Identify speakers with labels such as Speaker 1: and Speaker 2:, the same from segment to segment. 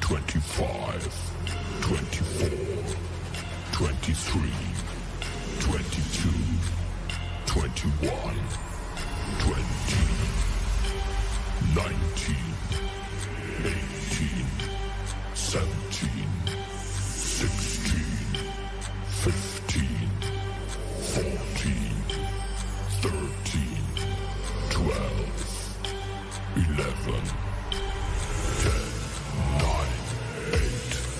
Speaker 1: 25, 24, 23, 22, 21, 20, 19, 18, 17, 16, 15, 14, 13, 12, 11, 10, 9, 8,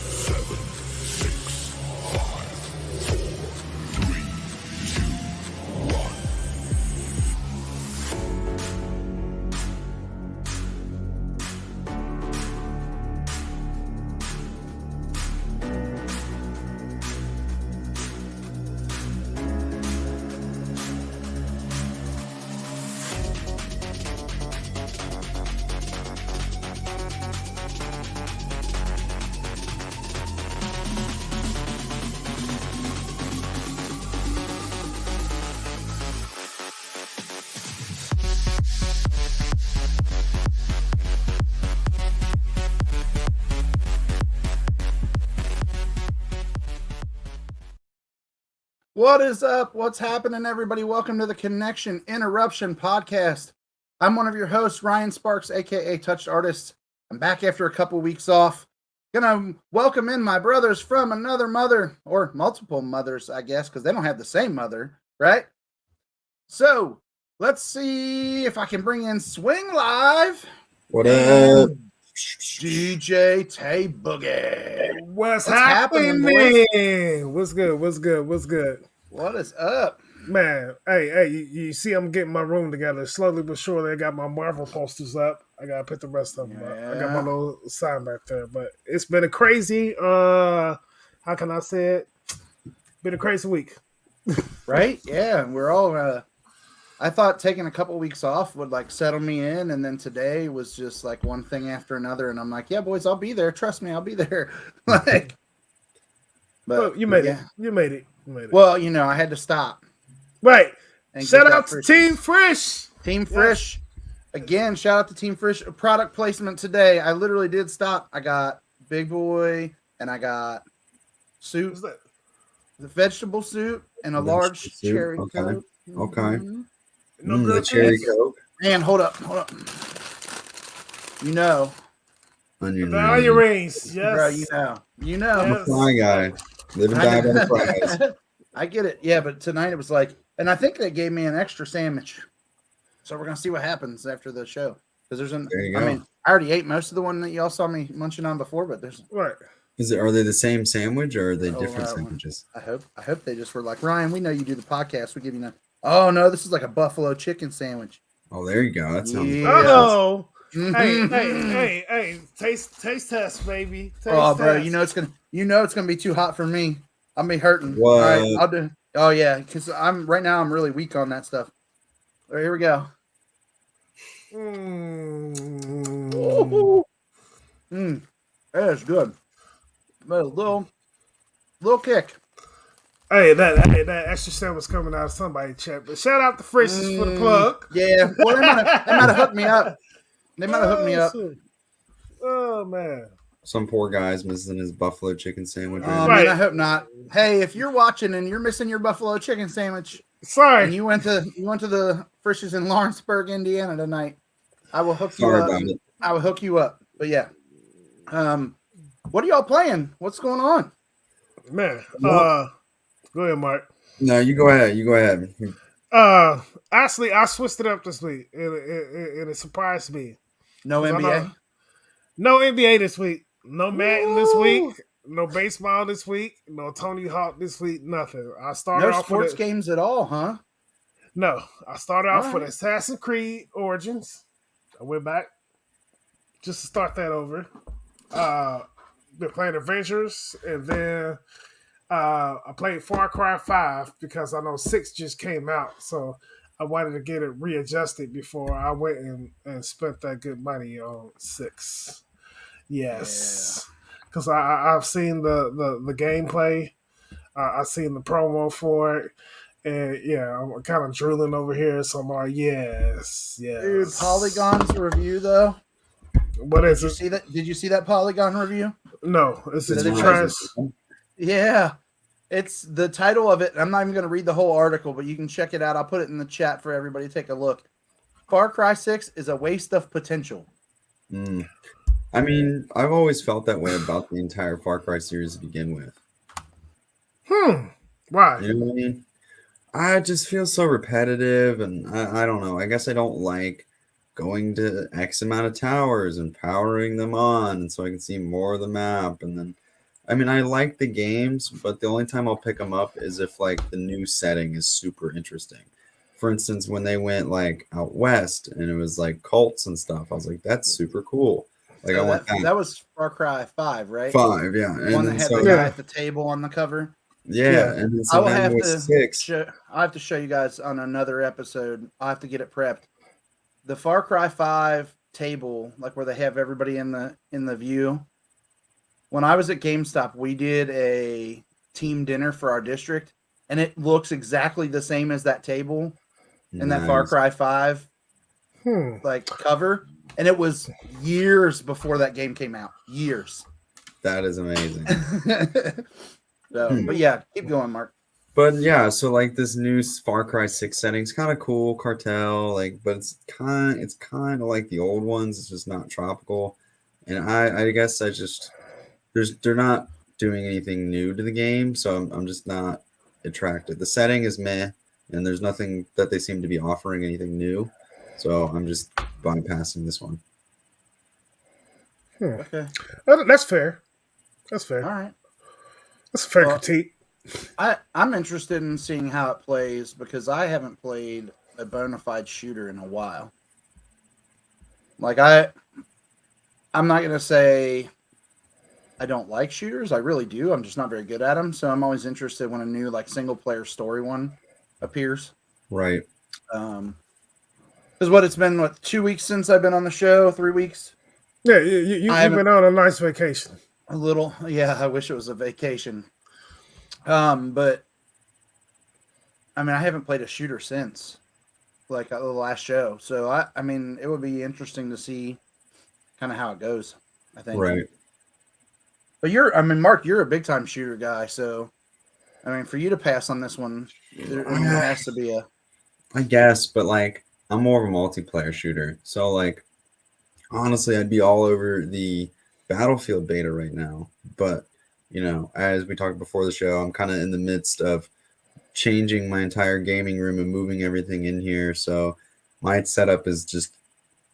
Speaker 1: 7, 6, 5, 4, 3, 2, 1.
Speaker 2: What is up? What's happening, everybody? Welcome to the Connection Interruption podcast. I'm one of your hosts, Ryan Sparks, aka Touched Artist. I'm back after a couple weeks off. Gonna welcome in my brothers from another mother, or multiple mothers, I guess, because they don't have the same mother, right? So let's see if I can bring in Swing Live.
Speaker 3: What up?
Speaker 2: DJ Tay Boogie.
Speaker 4: What's happening,
Speaker 2: boys?
Speaker 4: What's good?
Speaker 2: What is up?
Speaker 4: Man, hey, you see I'm getting my room together. Slowly but surely, I got my Marvel posters up. I got to put the rest of them up. I got my little sign back there. But it's been a crazy, how can I say it? Been a crazy week.
Speaker 2: Right? Yeah, we're all... I thought taking a couple weeks off would like settle me in, and then today was just like one thing after another, and I'm like, yeah, boys, I'll be there. Trust me, I'll be there. Like, but
Speaker 4: well, you made it. You made it.
Speaker 2: Well, you know, I had to stop.
Speaker 4: Right.
Speaker 2: And
Speaker 4: shout out to Team Frisch.
Speaker 2: Team Frisch. Again, shout out to Team Frisch. Product placement today. I literally did stop. I got Big Boy, and I got soup, the vegetable soup, and a large cherry Coke.
Speaker 3: Okay.
Speaker 2: Mm-hmm.
Speaker 3: The cherry Coke.
Speaker 2: And hold up. You know.
Speaker 4: Onion rings. Yes.
Speaker 2: Bro, you know.
Speaker 3: I'm a fly guy. Live and die by the fries.
Speaker 2: I get it. Yeah, but tonight it was like, and I think they gave me an extra sandwich. So we're going to see what happens after the show. Because
Speaker 3: there you go.
Speaker 2: I mean, I already ate most of the one that y'all saw me munching on before, but there's.
Speaker 4: Right.
Speaker 3: Are they the same sandwich or are they different sandwiches?
Speaker 2: I hope they just were like, Ryan, we know you do the podcast. We give you oh no, this is like a buffalo chicken sandwich.
Speaker 3: Oh, there you go. That sounds
Speaker 4: Oh, hey, taste test, baby.
Speaker 2: Bro, you know it's gonna be too hot for me. I'll be hurting.
Speaker 3: What?
Speaker 2: All right, I'll do. Oh yeah, because I'm really weak on that stuff. All right, here we go. That is good. But a little kick.
Speaker 4: Hey, that extra sandwich coming out of somebody's chat. But shout out to Frisch's for the plug.
Speaker 2: Yeah, well, they might have hooked me up.
Speaker 4: Oh man,
Speaker 3: some poor guy's missing his buffalo chicken sandwich.
Speaker 2: Man, I hope not. Hey, if you're watching and you're missing your buffalo chicken sandwich,
Speaker 4: sorry,
Speaker 2: and you went to the Frisch's in Lawrenceburg, Indiana tonight, I will hook you up. I will hook you up. But yeah, what are y'all playing? What's going on,
Speaker 4: man? Go ahead, Mark.
Speaker 3: No, you go ahead.
Speaker 4: Actually, I switched it up this week, and it surprised me.
Speaker 2: No NBA?
Speaker 4: No NBA this week. No Madden this week. No baseball this week. No Tony Hawk this week. Nothing. I started off
Speaker 2: sports games at all, huh?
Speaker 4: No. I started off with Assassin's Creed Origins. I went back just to start that over. Been playing Avengers, and then I played Far Cry 5 because I know 6 just came out, so I wanted to get it readjusted before I went and spent that good money on 6. Yes, because I've seen the gameplay, I've seen the promo for it, and yeah, I'm kind of drooling over here. So I'm like, yes.
Speaker 2: Dude, Polygon's review though.
Speaker 4: What is it?
Speaker 2: See that? Did you see that Polygon review?
Speaker 4: No, it's
Speaker 2: Is
Speaker 4: just
Speaker 2: it
Speaker 4: trash.
Speaker 2: Yeah. It's the title of it. I'm not even going to read the whole article, but you can check it out. I'll put it in the chat for everybody to take a look. Far Cry 6 is a waste of potential.
Speaker 3: I mean, I've always felt that way about the entire Far Cry series to begin with.
Speaker 4: Why?
Speaker 3: You know what I mean? I just feel so repetitive, and I don't know. I guess I don't like going to X amount of towers and powering them on, and so I can see more of the map. And then, I mean, I like the games, but the only time I'll pick them up is if like the new setting is super interesting. For instance, when they went like out west and it was like cults and stuff, I was like, that's super cool. Like
Speaker 2: So
Speaker 3: I want that.
Speaker 2: that was Far Cry 5, right?
Speaker 3: 5, yeah.
Speaker 2: The
Speaker 3: And
Speaker 2: one that
Speaker 3: then
Speaker 2: had
Speaker 3: so
Speaker 2: the guy at the table on the cover.
Speaker 3: yeah, and then
Speaker 2: I
Speaker 3: so
Speaker 2: will
Speaker 3: then
Speaker 2: have
Speaker 3: with
Speaker 2: to
Speaker 3: 6.
Speaker 2: I have to show you guys on another episode. I have to get it prepped. The Far Cry 5 table, like where they have everybody in the view. When I was at GameStop, we did a team dinner for our district, and it looks exactly the same as that table in that Far
Speaker 3: Nice.
Speaker 2: Cry 5 like cover, and it was years before that game came out. Years.
Speaker 3: That is amazing.
Speaker 2: So, but yeah, keep going, Mark.
Speaker 3: But yeah, so like this new Far Cry 6 setting's kind of cool, cartel, like, but it's kind of like the old ones. It's just not tropical, and I guess I just they're not doing anything new to the game, so I'm just not attracted. The setting is meh, and there's nothing that they seem to be offering anything new, so I'm just bypassing this one.
Speaker 2: Okay.
Speaker 4: That's fair. That's fair.
Speaker 2: All right.
Speaker 4: That's a fair critique.
Speaker 2: I'm interested in seeing how it plays because I haven't played a bona fide shooter in a while. Like I'm not gonna say I don't like shooters. I really do. I'm just not very good at them. So I'm always interested when a new like single player story one appears.
Speaker 3: Right.
Speaker 2: Because it's been 2 weeks since I've been on the show, 3 weeks.
Speaker 4: Yeah, you've been on a nice vacation.
Speaker 2: A little, yeah. I wish it was a vacation. But I mean, I haven't played a shooter since like the last show. So I mean, it would be interesting to see kind of how it goes, I think.
Speaker 3: Right.
Speaker 2: But Mark, you're a big time shooter guy. So, I mean, for you to pass on this one, there has to be
Speaker 3: I guess, but like, I'm more of a multiplayer shooter. So like, honestly, I'd be all over the Battlefield beta right now. But, you know, as we talked before the show, I'm kind of in the midst of changing my entire gaming room and moving everything in here. So my setup is just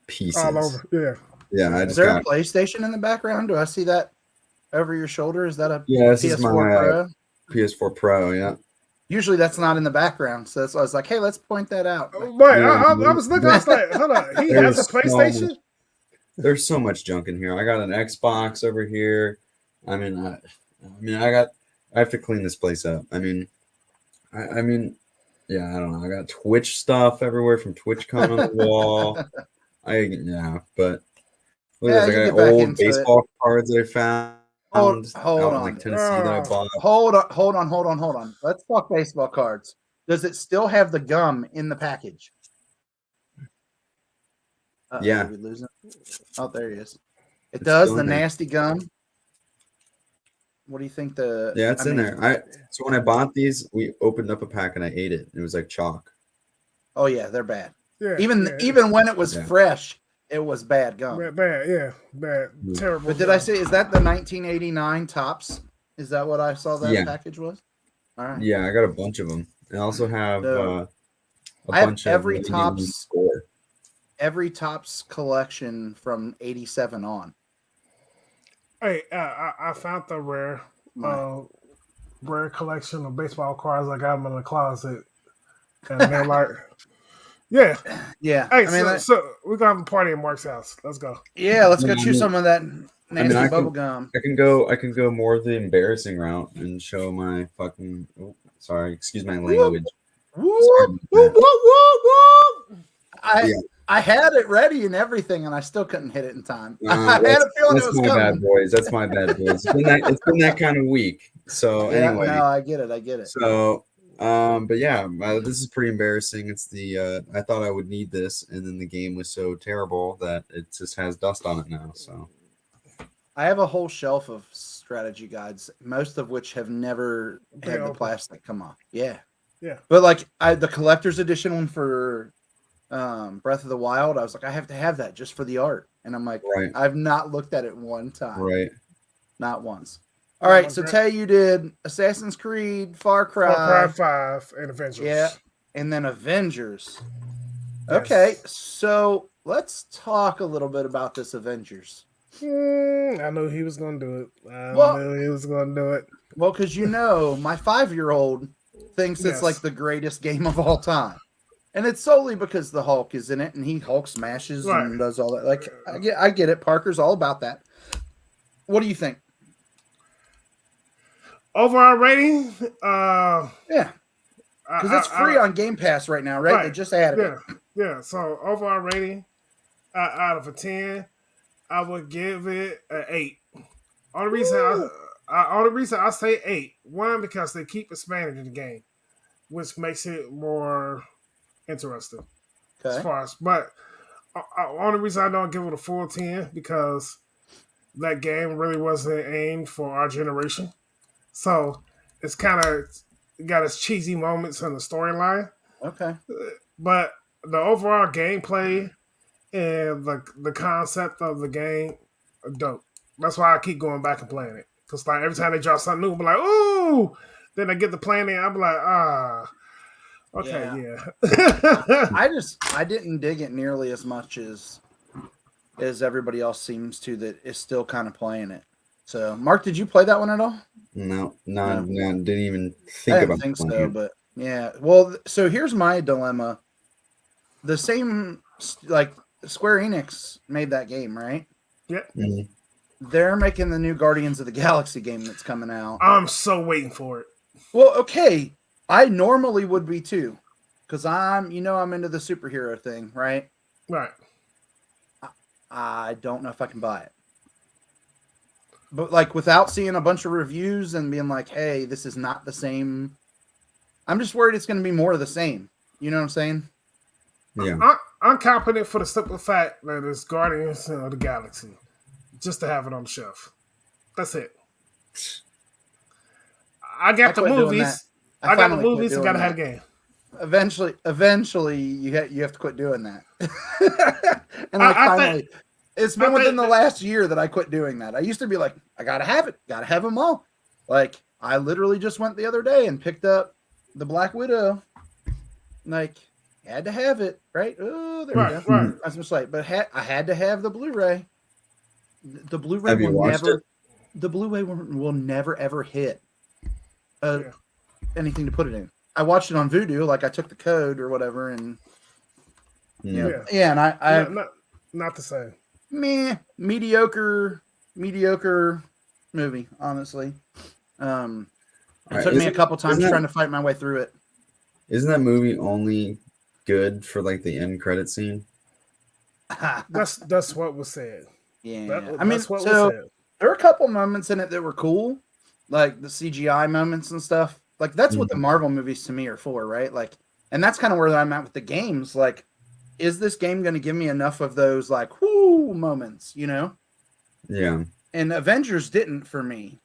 Speaker 3: pieces.
Speaker 4: All over, yeah.
Speaker 3: Yeah.
Speaker 2: Is there a PlayStation in the background? Do I see that over your shoulder? Is that a
Speaker 3: this
Speaker 2: PS4
Speaker 3: is my
Speaker 2: Pro?
Speaker 3: PS4 Pro, yeah.
Speaker 2: Usually that's not in the background. So that's why I was like, hey, let's point that out.
Speaker 4: Right. I was looking, I was like, hold on. He has a PlayStation?
Speaker 3: There's so much junk in here. I got an Xbox over here. I have to clean this place up. I mean, yeah, I don't know. I got Twitch stuff everywhere from TwitchCon on the wall. But look at this. I got old baseball cards I found.
Speaker 2: Hold
Speaker 3: out
Speaker 2: on.
Speaker 3: in like Tennessee that I bought.
Speaker 2: Hold on. Let's talk baseball cards. Does it still have the gum in the package?
Speaker 3: Yeah.
Speaker 2: Did we lose it? Oh, there he is. It does, the nasty gum. What do you think
Speaker 3: it's in there. So when I bought these, we opened up a pack and I ate it. It was like chalk.
Speaker 2: Oh yeah, they're bad.
Speaker 4: Yeah,
Speaker 2: even when it was fresh, it was bad gum.
Speaker 4: Bad, terrible.
Speaker 2: But did I say, is that the 1989 tops? Is that what I saw that package was? All right.
Speaker 3: Yeah, I got a bunch of them. I also have
Speaker 2: I
Speaker 3: bunch
Speaker 2: have
Speaker 3: of
Speaker 2: every tops collection from 87 on.
Speaker 4: Hey, I found the rare collection of baseball cards. I got them in the closet, and they're like, yeah. Hey, so we're gonna have a party at Mark's house. Let's go.
Speaker 2: Yeah, let's go chew some of that nasty bubble gum.
Speaker 3: I can go more of the embarrassing route and show my fucking. Oh, sorry, excuse my language.
Speaker 2: Whoop. I had it ready and everything, and I still couldn't hit it in time. I had a feeling it was coming.
Speaker 3: Bad boys. That's my bad boys. It's been that kind of week. So anyway,
Speaker 2: no, I get it.
Speaker 3: So But yeah, this is pretty embarrassing. It's the I thought I would need this, and then the game was so terrible that it just has dust on it now. So
Speaker 2: I have a whole shelf of strategy guides, most of which have never had the
Speaker 4: open.
Speaker 2: plastic come off. Yeah.
Speaker 4: Yeah.
Speaker 2: But like the collector's edition one for Breath of the Wild, I was like, I have to have that just for the art. And I'm like,
Speaker 3: right,
Speaker 2: I've not looked at it one time.
Speaker 3: right.
Speaker 2: Not once. All right, so Tay, you did Assassin's Creed, Far Cry,
Speaker 4: Far Cry 5, and Avengers.
Speaker 2: Yeah, and then Avengers.
Speaker 4: Yes.
Speaker 2: Okay, so let's talk a little bit about this Avengers.
Speaker 4: I knew he was going to do it. I knew he was going to do it.
Speaker 2: Well, because my 5-year-old thinks it's like the greatest game of all time. And it's solely because the Hulk is in it, and he Hulk smashes and does all that. Like, I get it. Parker's all about that. What do you think?
Speaker 4: Overall rating?
Speaker 2: Yeah. Because it's free on Game Pass right now, right? They just added it.
Speaker 4: Yeah, so overall rating out of a 10, I would give it an 8. Only reason I say 8, one, because they keep expanding the game, which makes it more interesting.
Speaker 2: Okay.
Speaker 4: As far as, but only reason I don't give it a full 10 because that game really wasn't aimed for our generation. So it's kind of got its cheesy moments in the storyline.
Speaker 2: Okay.
Speaker 4: But the overall gameplay and the concept of the game are dope. That's why I keep going back and playing it. Because like every time they drop something new, I'm like, ooh! Then I get to playing it, I'm like, okay, yeah.
Speaker 2: I didn't dig it nearly as much as everybody else seems to that is still kind of playing it. So, Mark, did you play that one at all?
Speaker 3: No, didn't even think about it. I
Speaker 2: think so, but yeah. Well, so here's my dilemma. The same, like, Square Enix made that game, right?
Speaker 4: Yep.
Speaker 3: Mm-hmm.
Speaker 2: They're making the new Guardians of the Galaxy game that's coming out.
Speaker 4: I'm so waiting for it.
Speaker 2: Well, okay. I normally would be too. Because I'm into the superhero thing, right?
Speaker 4: Right.
Speaker 2: I don't know if I can buy it. But like without seeing a bunch of reviews and being like, hey, this is not the same. I'm just worried it's going to be more of the same. You know what I'm saying?
Speaker 3: Yeah.
Speaker 4: I'm confident for the simple fact that it's Guardians of the Galaxy. Just to have it on the shelf. That's it. I got the movies. I got the movies and got to have the game.
Speaker 2: Eventually, you have to quit doing that. And it's been within the last year that I quit doing that. I used to be like, I gotta have it, gotta have them all. Like I literally just went the other day and picked up the Black Widow. Like had to have it, right? Oh, there we go. Right. I was just like, but I had to have the Blu-ray. The Blu-ray will never ever hit anything to put it in. I watched it on Vudu, like I took the code or whatever, and and I
Speaker 4: not the same.
Speaker 2: Mediocre movie, honestly. It took me a couple times trying to fight my way through it.
Speaker 3: Isn't that movie only good for like the end credit scene?
Speaker 4: That's what was said.
Speaker 2: Yeah,
Speaker 4: was said.
Speaker 2: There were a couple moments in it that were cool, like the CGI moments and stuff. Like that's what the Marvel movies to me are for, right? Like, and that's kind of where I'm at with the games. Like, is this game going to give me enough of those like whoo moments? You know?
Speaker 3: Yeah.
Speaker 2: And Avengers didn't for me,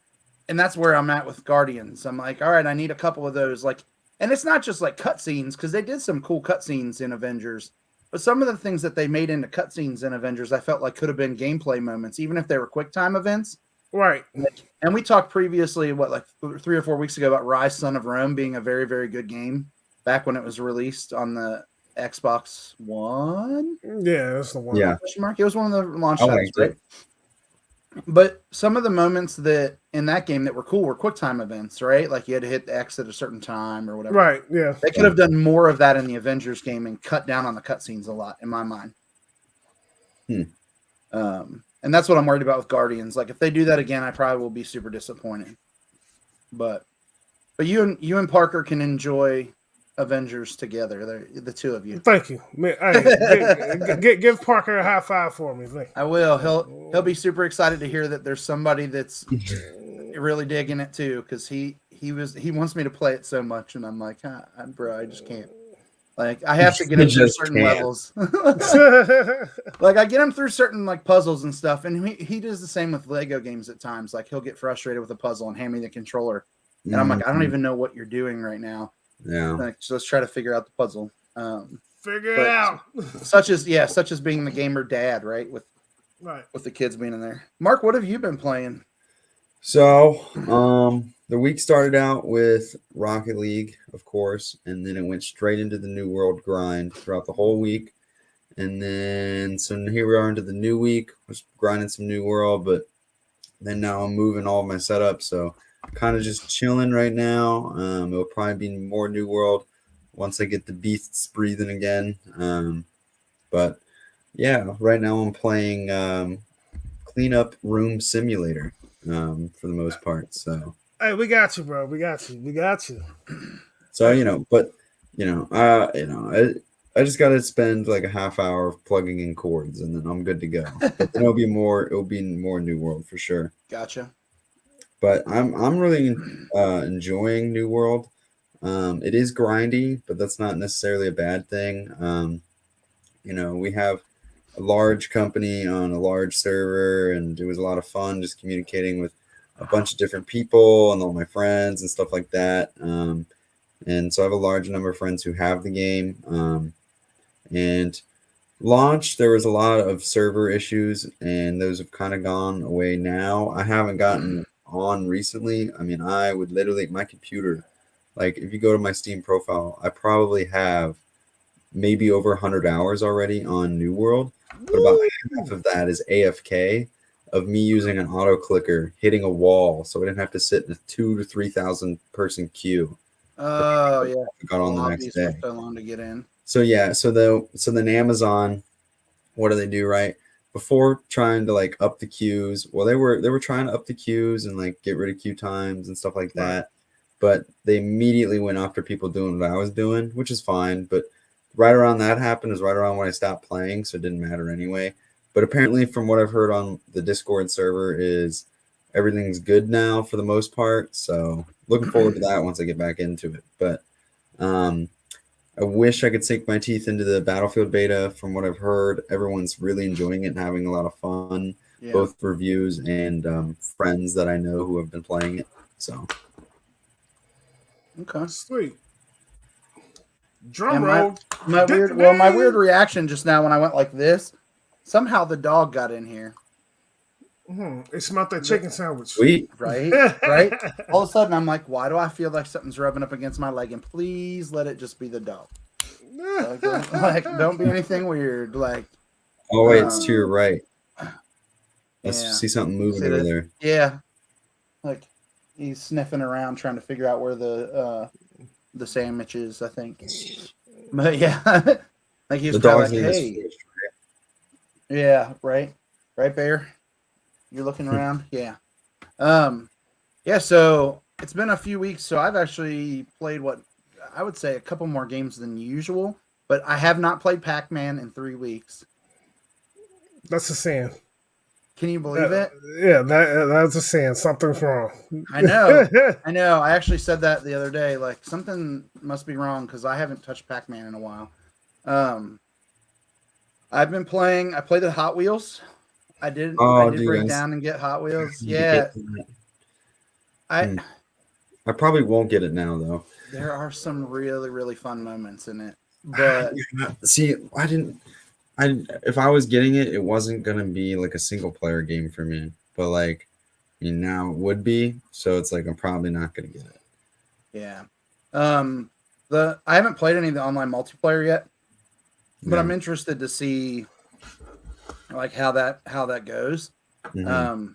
Speaker 2: and that's where I'm at with Guardians. I'm like, all right, I need a couple of those. Like, and it's not just like cutscenes because they did some cool cutscenes in Avengers, but some of the things that they made into cutscenes in Avengers, I felt like could have been gameplay moments, even if they were QuickTime events.
Speaker 4: Right.
Speaker 2: And we talked previously, like 3 or 4 weeks ago, about Rise, Son of Rome being a very, very good game back when it was released on the Xbox One.
Speaker 4: Yeah, that's the one.
Speaker 3: Yeah.
Speaker 2: It was one of the launch titles, right? But some of the moments that in that game that were cool were QuickTime events, right? Like you had to hit the X at a certain time or whatever.
Speaker 4: Right, yeah.
Speaker 2: They could have done more of that in the Avengers game and cut down on the cutscenes a lot, in my mind. And that's what I'm worried about with Guardians. Like if they do that again, I probably will be super disappointed. But you and Parker can enjoy Avengers together. They're the two of you.
Speaker 4: Thank you. Hey, give Parker a high five for me.
Speaker 2: I will. He'll be super excited to hear that there's somebody that's really digging it too, because he he wants me to play it so much, and I'm like, bro, I just can't. Like, I have to get him through certain levels. Like, I get him through certain like puzzles and stuff, and he does the same with Lego games at times. Like, he'll get frustrated with a puzzle and hand me the controller, and I'm like, I don't even know what you're doing right now.
Speaker 3: Yeah.
Speaker 2: Like, so let's try to figure out the puzzle.
Speaker 4: Figure it out.
Speaker 2: such as being the gamer dad, right? With the kids being in there. Mark, what have you been playing?
Speaker 3: So, the week started out with Rocket League, of course, and then it went straight into the New World grind throughout the whole week. And then, so here we are into the new week, was grinding some New World, but then now I'm moving all my setup, so kind of just chilling right now. It'll probably be more New World once I get the beasts breathing again. But yeah, right now I'm playing Cleanup Room Simulator for the most part. So
Speaker 4: hey, we got you, bro. We got you.
Speaker 3: So I just got to spend like a half hour plugging in chords, and then I'm good to go. But then it'll be more New World for sure.
Speaker 2: Gotcha.
Speaker 3: But I'm really enjoying New World. It is grindy, but that's not necessarily a bad thing. We have a large company on a large server, and it was a lot of fun just communicating with a bunch of different people and all my friends and stuff like that. And so I have a large number of friends who have the game. And launch, there was a lot of server issues, and those have kind of gone away now. I haven't gotten on recently. I mean, I would literally, my computer, like if you go to my Steam profile, I probably have maybe over 100 hours already on New World, but about half of that is AFK of me using an auto clicker hitting a wall, so I didn't have to sit in a 2,000 to 3,000 person queue.
Speaker 2: Oh yeah,
Speaker 3: I got on the next day.
Speaker 2: So long to get in.
Speaker 3: So yeah, so then Amazon, what do they do, right? Before trying to like up the queues, well, they were trying to up the queues and like get rid of queue times and stuff like that, but they immediately went after people doing what I was doing, which is fine. But right around that happened is right around when I stopped playing, so it didn't matter anyway. But apparently, from what I've heard on the Discord server, is everything's good now for the most part. So looking forward to that once I get back into it. But I wish I could sink my teeth into the Battlefield beta. From what I've heard, everyone's really enjoying it and having a lot of fun, both reviews and friends that I know who have been playing it. So,
Speaker 2: okay,
Speaker 4: sweet. Drum roll.
Speaker 2: My weird reaction just now when I went like this. Somehow the dog got in here.
Speaker 4: It smelled that chicken sandwich.
Speaker 3: Sweet.
Speaker 2: Right? All of a sudden, I'm like, why do I feel like something's rubbing up against my leg? And please let it just be the dog. Don't be anything weird. Like,
Speaker 3: oh wait, it's to your right. I see something moving over there.
Speaker 2: Yeah, like he's sniffing around trying to figure out where the sandwich is, I think. But yeah, like he's probably like, hey. Yeah, right, Bear. You're looking around, yeah. So it's been a few weeks, so I've actually played what I would say a couple more games than usual, but I have not played Pac-Man in 3 weeks.
Speaker 4: That's a sin.
Speaker 2: Can you believe it?
Speaker 4: Yeah, that's a sin. Something's wrong.
Speaker 2: I know. I actually said that the other day. Like, something must be wrong because I haven't touched Pac-Man in a while. I played the Hot Wheels. I did break down and get Hot Wheels. Yeah. I
Speaker 3: probably won't get it now though.
Speaker 2: There are some really, really fun moments in it. But
Speaker 3: see, if I was getting it, it wasn't gonna be like a single player game for me. But like, now it would be. So it's like I'm probably not gonna get it.
Speaker 2: Yeah. I haven't played any of the online multiplayer yet. But I'm interested to see like how that goes.
Speaker 3: Mm-hmm.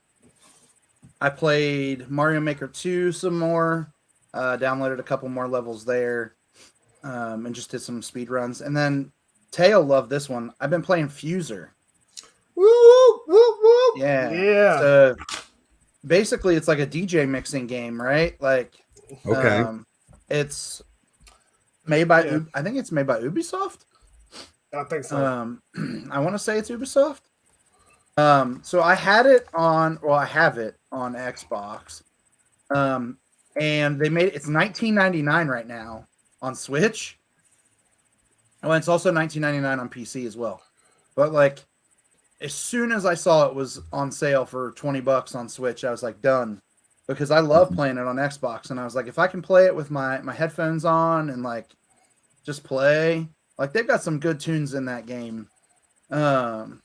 Speaker 2: I played Mario Maker 2 some more, downloaded a couple more levels there, and just did some speed runs. And then Teo loved this one. I've been playing Fuser.
Speaker 4: Woo, woo, woo.
Speaker 2: Yeah. So basically, it's like a DJ mixing game, right? Like,
Speaker 3: okay.
Speaker 2: It's made by I think it's made by Ubisoft.
Speaker 4: I think so.
Speaker 2: I want to say it's Ubisoft. So I have it on Xbox. and they made it's $19.99 right now on Switch. Oh, and it's also $19.99 on PC as well. But like, as soon as I saw it was on sale for $20 on Switch, I was like, done, because I love playing it on Xbox, and I was like, if I can play it with my headphones on and like just play, like they've got some good tunes in that game, and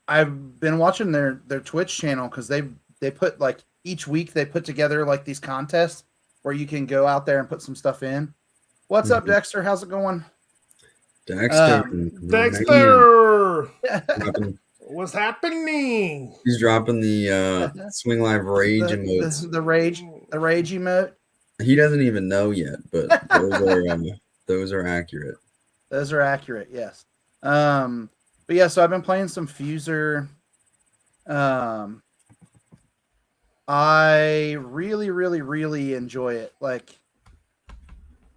Speaker 2: I've been watching their Twitch channel because they put like each week they put together like these contests where you can go out there and put some stuff in. What's up, Dexter? How's it going?
Speaker 3: Dexter.
Speaker 4: What's happening?
Speaker 3: He's dropping the Swing Live Rage emotes.
Speaker 2: The rage emote.
Speaker 3: He doesn't even know yet, but those are accurate.
Speaker 2: Those are accurate, yes. But yeah, so I've been playing some Fuser. I really, really, really enjoy it. Like,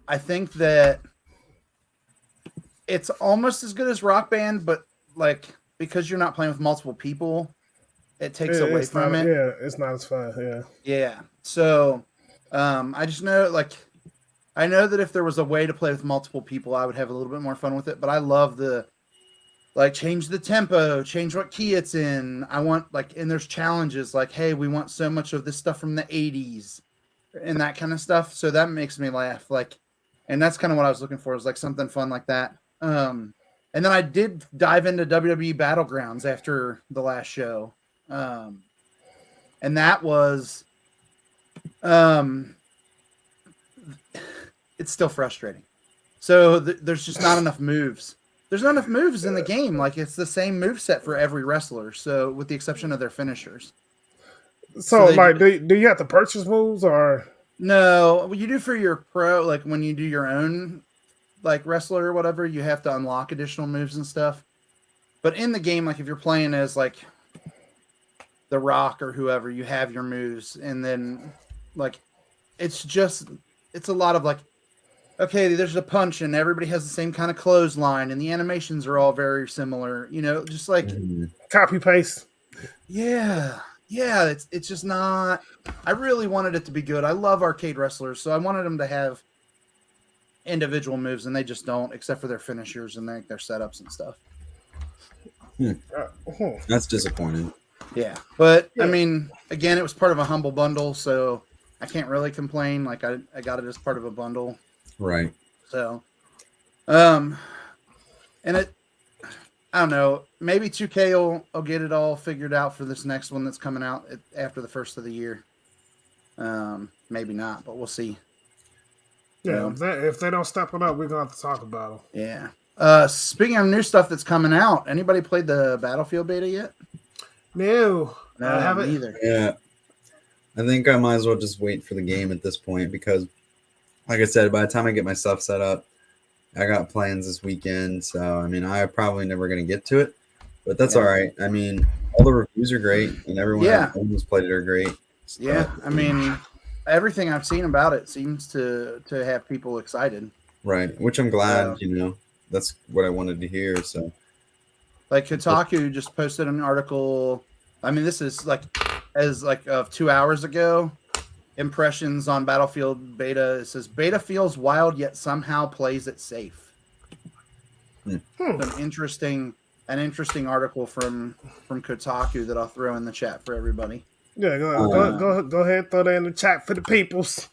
Speaker 2: I think that it's almost as good as Rock Band, but like, because you're not playing with multiple people, it takes away from it.
Speaker 4: Yeah, it's not as fun. Yeah.
Speaker 2: Yeah. So, I just know, like, I know that if there was a way to play with multiple people, I would have a little bit more fun with it. But I love the, like, change the tempo, change what key it's in. I want, like, and there's challenges like, hey, we want so much of this stuff from the 80s and that kind of stuff. So that makes me laugh. Like, and that's kind of what I was looking for, is like something fun like that. And then I did dive into WWE Battlegrounds after the last show. And that was, it's still frustrating. So there's just not enough moves. There's not enough moves in the game. Like, it's the same move set for every wrestler. So with the exception of their finishers.
Speaker 4: So like, do you have to purchase moves or?
Speaker 2: No, you do for your pro, like when you do your own like wrestler or whatever, you have to unlock additional moves and stuff. But in the game, like if you're playing as like The Rock or whoever, you have your moves, and then like it's a lot of like, okay, there's a punch and everybody has the same kind of clothesline and the animations are all very similar, just like
Speaker 4: copy paste.
Speaker 2: Yeah, it's just not. I really wanted it to be good. I love arcade wrestlers, so I wanted them to have individual moves, and they just don't, except for their finishers and their setups and stuff.
Speaker 3: That's disappointing.
Speaker 2: Yeah, but I mean, again, it was part of a humble bundle, so I can't really complain. Like I got it as part of a bundle,
Speaker 3: right?
Speaker 2: So, and I don't know. Maybe 2K will get it all figured out for this next one that's coming out after the first of the year. Maybe not, but we'll see.
Speaker 4: Yeah, if they don't step it up, we're going to have to talk about them.
Speaker 2: Yeah. Speaking of new stuff that's coming out, anybody played the Battlefield beta yet?
Speaker 4: No, I haven't
Speaker 2: either.
Speaker 3: Yeah. I think I might as well just wait for the game at this point because, like I said, by the time I get my stuff set up, I got plans this weekend. So, I mean, I'm probably never going to get to it, but that's all right. I mean, all the reviews are great and everyone who's played it are great. So,
Speaker 2: yeah. I mean, everything I've seen about it seems to have people excited.
Speaker 3: Right. Which I'm glad, that's what I wanted to hear. So,
Speaker 2: like Kotaku just posted an article. I mean, this is like of 2 hours ago. Impressions on Battlefield beta. It says beta feels wild yet somehow plays it safe. An interesting article from Kotaku that I'll throw in the chat for everybody.
Speaker 4: Yeah, go ahead, throw that in the chat for the peoples.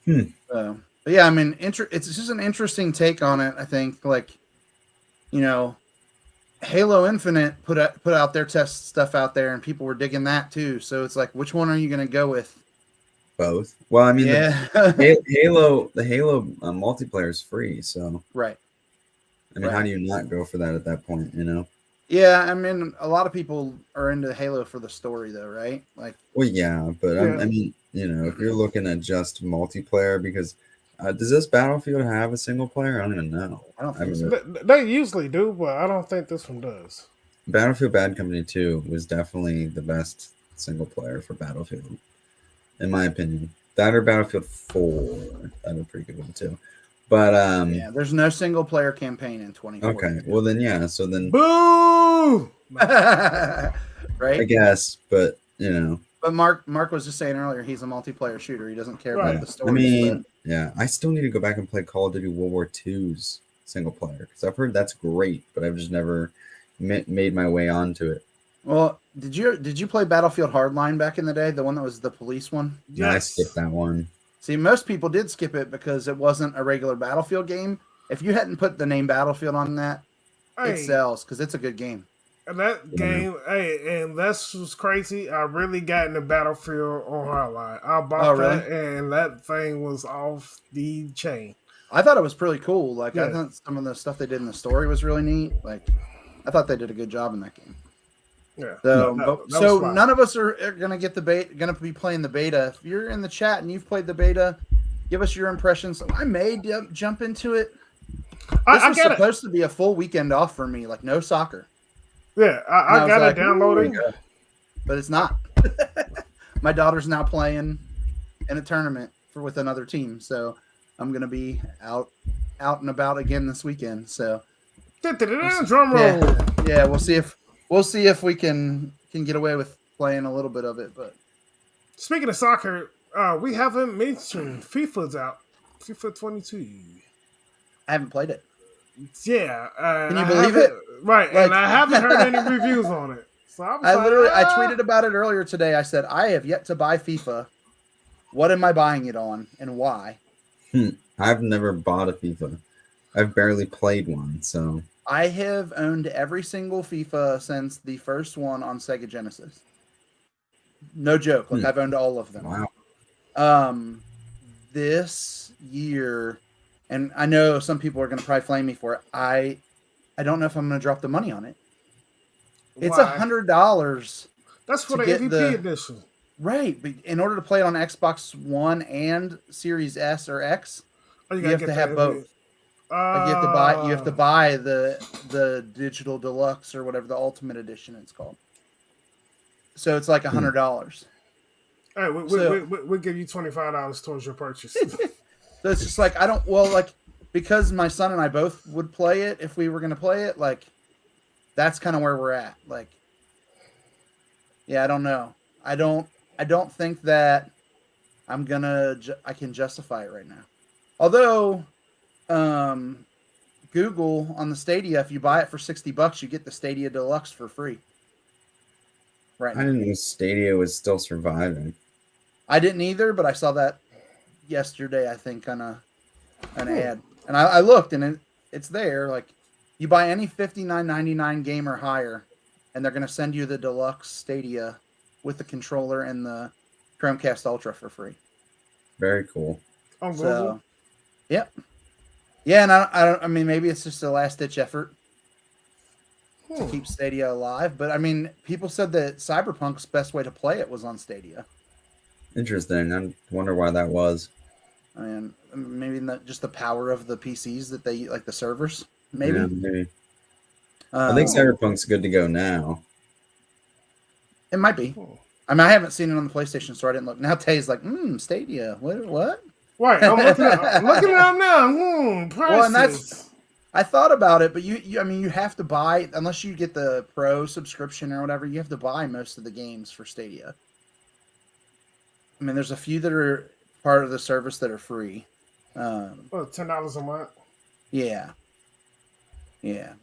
Speaker 2: But yeah, I mean, it's just an interesting take on it. I think, like, Halo Infinite put out their test stuff out there, and people were digging that too. So it's like, which one are you going to go with?
Speaker 3: Both. Well, I mean,
Speaker 2: the
Speaker 3: Halo multiplayer is free, so
Speaker 2: right.
Speaker 3: I mean, how do you not go for that at that point?
Speaker 2: Yeah, I mean, a lot of people are into Halo for the story, though, right? Like,
Speaker 3: well, yeah, but I mean, if you're looking at just multiplayer, because does this Battlefield have a single player? I don't even know.
Speaker 2: I don't think so.
Speaker 4: They usually do, but I don't think this one does.
Speaker 3: Battlefield Bad Company 2 was definitely the best single player for Battlefield, in my opinion. That or Battlefield 4, that was a pretty good one too. But
Speaker 2: yeah, there's no single player campaign in 2014.
Speaker 3: Okay, well then, yeah. So then,
Speaker 4: boo.
Speaker 2: Right?
Speaker 3: I guess, but you know.
Speaker 2: But Mark was just saying earlier he's a multiplayer shooter. He doesn't care
Speaker 4: Right.
Speaker 2: about the
Speaker 3: I
Speaker 2: stories.
Speaker 3: mean, yeah, I still need to go back and play Call of Duty World War II's single player because I've heard that's great, but I've just never made my way onto it.
Speaker 2: well, did you play Battlefield Hardline back in the day? The one that was the police one?
Speaker 3: Yeah, I
Speaker 4: Yes.
Speaker 3: skipped that one.
Speaker 2: See, most people did skip it because it wasn't a regular Battlefield game. If you hadn't put the name Battlefield on that, it
Speaker 4: Hey,
Speaker 2: sells because it's a good game.
Speaker 4: and that game, and that's what's crazy. I really got into Battlefield on Hardline. I bought that, and that thing was off the chain.
Speaker 2: I thought it was pretty cool. Like I
Speaker 4: Yeah.
Speaker 2: thought some of the stuff they did in the story was really neat. Like I thought they did a good job in that game.
Speaker 4: Yeah.
Speaker 2: So,
Speaker 4: That was
Speaker 2: so
Speaker 4: fun.
Speaker 2: none of us are gonna get the gonna be playing the beta. If you're in the chat and you've played the beta, give us your impressions. I may jump into it. This
Speaker 4: I
Speaker 2: was
Speaker 4: get it.
Speaker 2: supposed to be a full weekend off for me, like no soccer.
Speaker 4: Yeah,
Speaker 2: And
Speaker 4: I
Speaker 2: was
Speaker 4: got
Speaker 2: like,
Speaker 4: it downloaded.
Speaker 2: "Ooh," but it's not. My daughter's now playing in a tournament with another team, so I'm gonna be out and about again this weekend. So
Speaker 4: Drum roll.
Speaker 2: yeah, we'll see if we can get away with playing a little bit of it. But
Speaker 4: Speaking of soccer, we haven't mentioned FIFA's out. FIFA 22.
Speaker 2: I haven't played it.
Speaker 4: Yeah.
Speaker 2: Can you believe it?
Speaker 4: Right,
Speaker 2: Like-
Speaker 4: and I haven't heard any reviews on it. So I was
Speaker 2: I
Speaker 4: like,
Speaker 2: tweeted about it earlier today. I said I have yet to buy FIFA. What am I buying it on and why?
Speaker 3: I've never bought a FIFA. I've barely played one, so
Speaker 2: I have owned every single FIFA since the first one on Sega Genesis. No joke. Like I've owned all of them.
Speaker 3: wow.
Speaker 2: This year, and I know some people are going to probably flame me for it. I don't know if I'm going to drop the money on it. It's
Speaker 4: why?
Speaker 2: $100,
Speaker 4: That's for
Speaker 2: to
Speaker 4: the
Speaker 2: get
Speaker 4: MVP
Speaker 2: the-
Speaker 4: edition.
Speaker 2: right? But in order to play it on Xbox One and Series S or X,
Speaker 4: Oh,
Speaker 2: you
Speaker 4: gotta
Speaker 2: have
Speaker 4: get
Speaker 2: to
Speaker 4: the
Speaker 2: have
Speaker 4: MVP.
Speaker 2: both. Like you have to buy the digital deluxe or whatever the ultimate edition it's called. So it's like $100.
Speaker 4: Hey,
Speaker 2: So-
Speaker 4: we'll give you $25 towards your purchase.
Speaker 2: So it's just like because my son and I both would play it if we were going to play it. Like that's kind of where we're at. Like, yeah, I don't know. I don't think that I can justify it right now. Although, Google on the Stadia, if you buy it for $60, you get the Stadia Deluxe for free. Right
Speaker 3: I
Speaker 2: now.
Speaker 3: didn't know Stadia was still surviving.
Speaker 2: I didn't either, but I saw that yesterday, I think, on an ad. And I looked, and it's there. Like, you buy any $59.99 game or higher, and they're going to send you the Deluxe Stadia with the controller and the Chromecast Ultra for free.
Speaker 3: Very cool.
Speaker 4: On Google.
Speaker 2: So, yep. Yeah, and I mean, maybe it's just a last-ditch effort to keep Stadia alive. But, I mean, people said that Cyberpunk's best way to play it was on Stadia.
Speaker 3: Interesting. I wonder why that was.
Speaker 2: I mean, maybe just the power of the PCs that they like the servers. Maybe.
Speaker 3: Yeah, maybe. I think Cyberpunk's good to go now.
Speaker 2: It might be. I mean, I haven't seen it on the PlayStation Store. I didn't look. Now Tay's like, Stadia. What?
Speaker 4: Right, I'm looking it up now. Prices.
Speaker 2: Well, and I thought about it, but you, I mean, you have to buy unless you get the Pro subscription or whatever. You have to buy most of the games for Stadia. I mean, there's a few that are part of the service that are free.
Speaker 4: $10 a month.
Speaker 2: Yeah.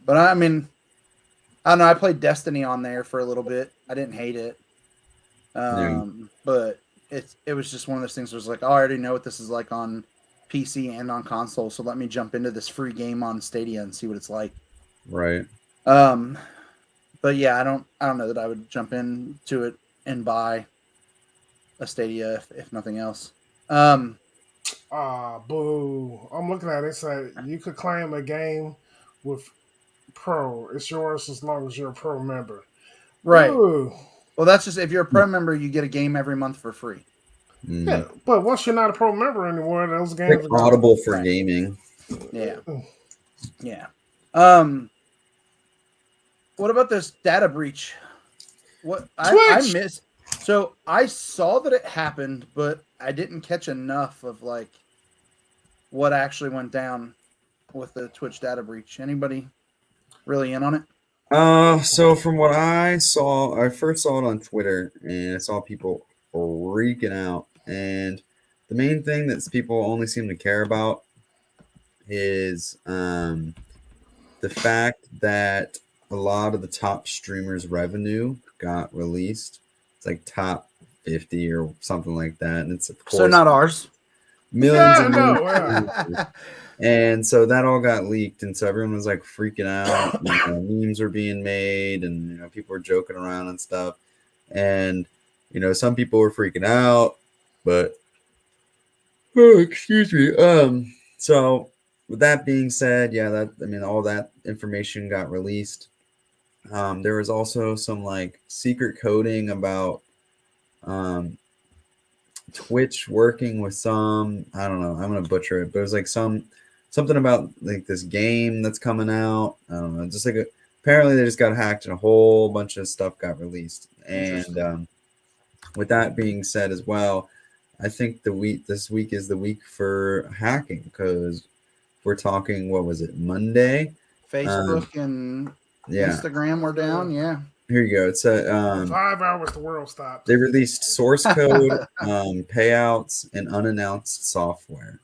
Speaker 2: But I mean, I don't know. I played Destiny on there for a little bit. I didn't hate it. But it was just one of those things where it's like, oh, I already know what this is like on PC and on console, so let me jump into this free game on Stadia and see what it's like.
Speaker 3: Right.
Speaker 2: But yeah, I don't know that I would jump into it and buy a Stadia if nothing else.
Speaker 4: Boo. I'm looking at it. It's like you could claim a game with Pro. It's yours as long as you're a Pro member.
Speaker 2: Right.
Speaker 4: Ooh.
Speaker 2: Well, that's just if you're a Pro member, you get a game every month for free.
Speaker 4: Yeah, but once you're not a Pro member anymore, those games
Speaker 3: Pick
Speaker 4: are gone.
Speaker 3: Audible for gaming.
Speaker 2: Yeah. What about this data breach? What I missed. So I saw that it happened, but I didn't catch enough of like what actually went down with the Twitch data breach. Anybody really in on it?
Speaker 3: So from what I saw, I first saw it on Twitter, and I saw people freaking out. And the main thing that people only seem to care about is the fact that a lot of the top streamers' revenue got released. It's like top 50 or something like that, and it's of
Speaker 2: So
Speaker 3: course
Speaker 2: not ours.
Speaker 3: millions
Speaker 4: Yeah,
Speaker 3: and
Speaker 4: no,
Speaker 3: millions.
Speaker 4: yeah.
Speaker 3: And so that all got leaked, and so everyone was like freaking out. Memes were being made, and people were joking around and stuff. And some people were freaking out, but excuse me. So with that being said, yeah, all that information got released. There was also some like secret coding about um Twitch working with some, I don't know, I'm gonna butcher it, but it was like something about like this game that's coming out. I don't know, just like apparently they just got hacked and a whole bunch of stuff got released. And with that being said as well, I think this week is the week for hacking, because we're talking, what was it, Monday?
Speaker 2: Facebook and
Speaker 3: Yeah,
Speaker 2: Instagram were down. Yeah.
Speaker 3: here you go. It's a
Speaker 4: 5 hours the world stopped.
Speaker 3: they released source code, payouts, and unannounced software.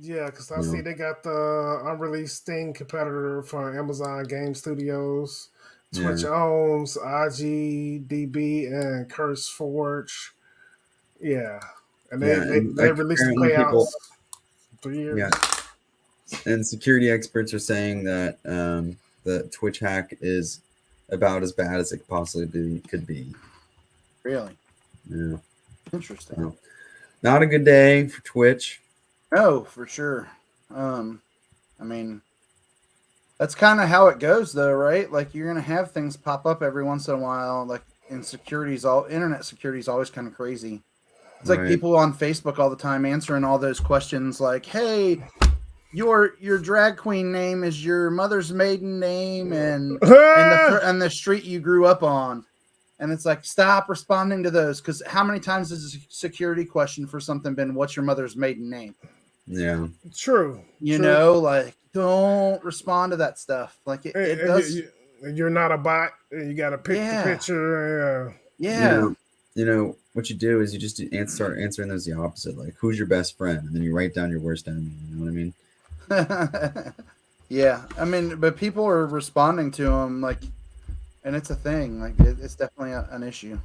Speaker 4: Yeah, because I see they got the unreleased Steam competitor for Amazon Game Studios. Twitch owns IGDB and Curse Forge. Yeah. And they released the payouts 3 years.
Speaker 3: Yeah. And security experts are saying that the Twitch hack is about as bad as it possibly could be.
Speaker 2: Really?
Speaker 3: Yeah.
Speaker 2: Interesting.
Speaker 3: So, not a good day for Twitch.
Speaker 2: Oh, for sure. I mean, that's kind of how it goes, though, right? Like, you're gonna have things pop up every once in a while. Like, internet security is always kind of crazy. It's like people on Facebook all the time answering all those questions, like, "Hey, your drag queen name is your mother's maiden name, and the street you grew up on." And it's like, stop responding to those, because how many times has a security question for something been, "What's your mother's maiden name?"
Speaker 3: Yeah.
Speaker 4: True.
Speaker 2: You know, like, don't respond to that stuff. Like, it does.
Speaker 4: You're not a bot. You got to pick the picture.
Speaker 2: Yeah.
Speaker 3: What you do is you just start answering those the opposite. Like, who's your best friend? And then you write down your worst enemy. You know what I mean?
Speaker 2: Yeah. I mean, but people are responding to them, like, and it's a thing. Like, it's definitely an issue.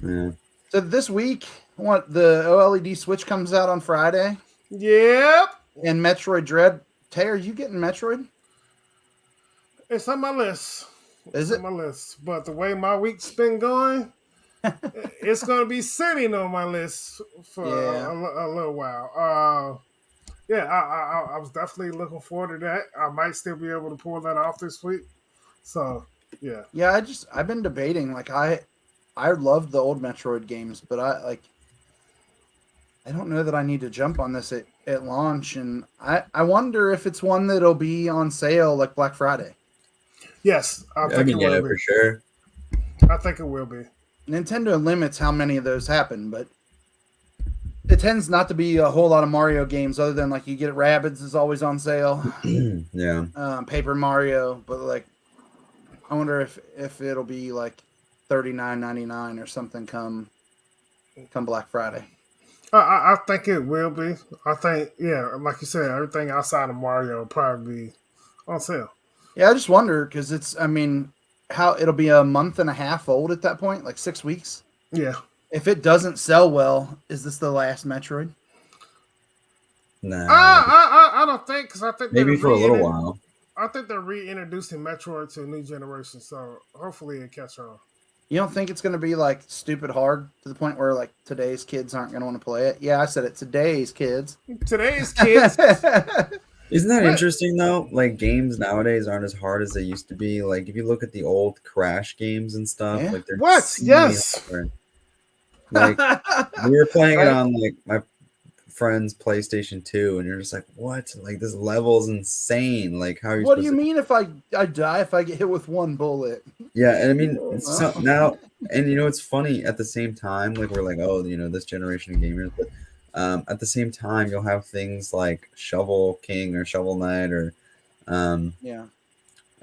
Speaker 3: Yeah.
Speaker 2: So this week, the OLED Switch comes out on Friday.
Speaker 4: Yep.
Speaker 2: And Metroid Dread. Tay, are you getting Metroid?
Speaker 4: It's on my list.
Speaker 2: Is it?
Speaker 4: On my list. But the way my week's been going, it's going to be sitting on my list for a little while. I was definitely looking forward to that. I might still be able to pull that off this week. So, yeah.
Speaker 2: Yeah, I've been debating. Like, I loved the old Metroid games, but I don't know that I need to jump on this at launch, and I wonder if it's one that'll be on sale like Black Friday.
Speaker 4: Yes, I think it will be.
Speaker 3: For sure.
Speaker 4: I think it will be.
Speaker 2: Nintendo limits how many of those happen, but it tends not to be a whole lot of Mario games, other than like you get Rabbids is always on sale.
Speaker 3: Yeah.
Speaker 2: Paper Mario, but like I wonder if it'll be like $39.99 or something come Black Friday.
Speaker 4: I think it will be. I think, like you said, everything outside of Mario will probably be on sale.
Speaker 2: Yeah, I just wonder, because how it'll be a month and a half old at that point, like 6 weeks.
Speaker 4: Yeah.
Speaker 2: If it doesn't sell well, is this the last Metroid?
Speaker 3: Nah.
Speaker 4: I don't think, because I think
Speaker 3: maybe for a little while.
Speaker 4: I think they're reintroducing Metroid to a new generation, so hopefully it catch on.
Speaker 2: You don't think it's going to be like stupid hard to the point where like today's kids aren't going to want to play it? Yeah, I said it. Today's kids.
Speaker 4: Today's kids.
Speaker 3: Isn't that interesting though? Like, games nowadays aren't as hard as they used to be. Like, if you look at the old Crash games and stuff, like they're
Speaker 4: yes.
Speaker 3: Hard. Like, we were playing it on like my friend's PlayStation 2, and you're just like, what? Like, this level's insane. Like, how are you?
Speaker 2: What do you mean if I die if I get hit with one bullet?
Speaker 3: Yeah, and I mean, now, and it's funny at the same time. Like, we're like, oh, this generation of gamers, but at the same time, you'll have things like Shovel King or Shovel Knight or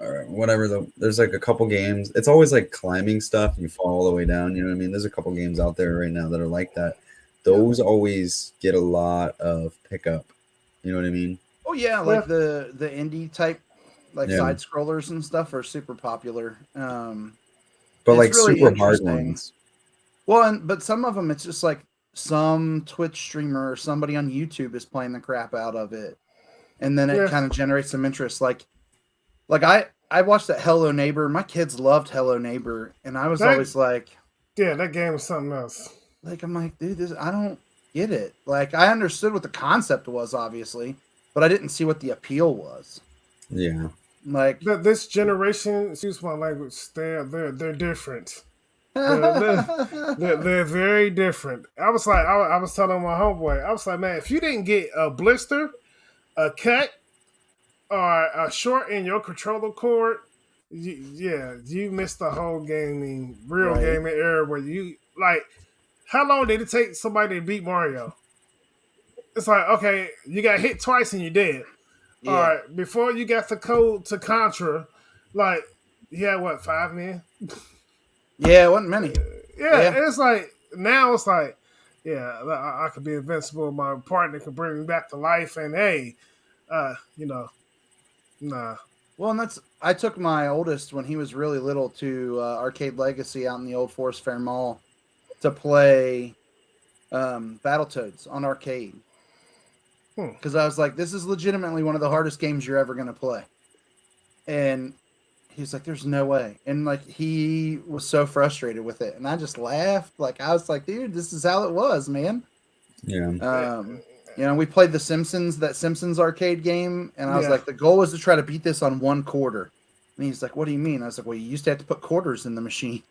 Speaker 3: or whatever. There's like a couple games. It's always like climbing stuff. You fall all the way down. You know what I mean? There's a couple games out there right now that are like that. Those always get a lot of pickup. You know what I mean?
Speaker 2: Oh yeah, like the indie type, like
Speaker 3: Yeah.
Speaker 2: side scrollers and stuff are super popular.
Speaker 3: But
Speaker 2: it's
Speaker 3: like
Speaker 2: really
Speaker 3: super hard
Speaker 2: interesting.
Speaker 3: ones.
Speaker 2: Well, but some of them, it's just like some Twitch streamer or somebody on YouTube is playing the crap out of it, and then it kind of generates some interest. Like I watched that Hello Neighbor. My kids loved Hello Neighbor, and I was always like,
Speaker 4: yeah, that game is something else.
Speaker 2: Like I'm like, dude, I don't get it. Like I understood what the concept was, obviously, but I didn't see what the appeal was.
Speaker 3: Yeah.
Speaker 4: Like this generation, excuse my language, they're different. They're very different. I was like, I was telling my homeboy, I was like, man, if you didn't get a blister, a cut, or a short in your controller cord, you missed the whole gaming era where you like. How long did it take somebody to beat Mario? It's like, okay, you got hit twice and you're dead. Yeah. All right, before you got the code to Contra, like, you had what, 5 men?
Speaker 2: Yeah, it wasn't many.
Speaker 4: Yeah, it's like, now it's like, yeah, I could be invincible. My partner could bring me back to life, and hey, nah.
Speaker 2: Well, and I took my oldest when he was really little to Arcade Legacy out in the old Forest Fair Mall to play Battletoads on arcade. Because I was like, this is legitimately one of the hardest games you're ever going to play. And he's like, there's no way. And like, he was so frustrated with it. And I just laughed. Like, I was like, dude, this is how it was, man.
Speaker 3: Yeah.
Speaker 2: We played that Simpsons arcade game. And I was like, the goal was to try to beat this on 1 quarter. And he's like, what do you mean? I was like, well, you used to have to put quarters in the machine.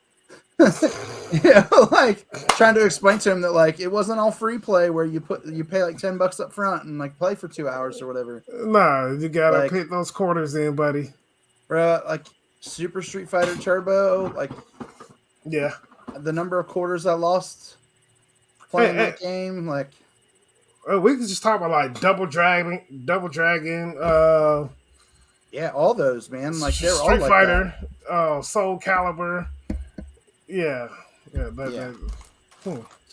Speaker 2: Like trying to explain to him that like it wasn't all free play where you pay like $10 up front and like play for 2 hours or whatever.
Speaker 4: Nah, you gotta put those quarters in, buddy.
Speaker 2: Bro, like Super Street Fighter Turbo, like the number of quarters I lost playing that game, like
Speaker 4: we could just talk about like Double Dragon.
Speaker 2: All those, man. Like they're
Speaker 4: Street
Speaker 2: all like
Speaker 4: Fighter,
Speaker 2: that.
Speaker 4: Soul Calibur.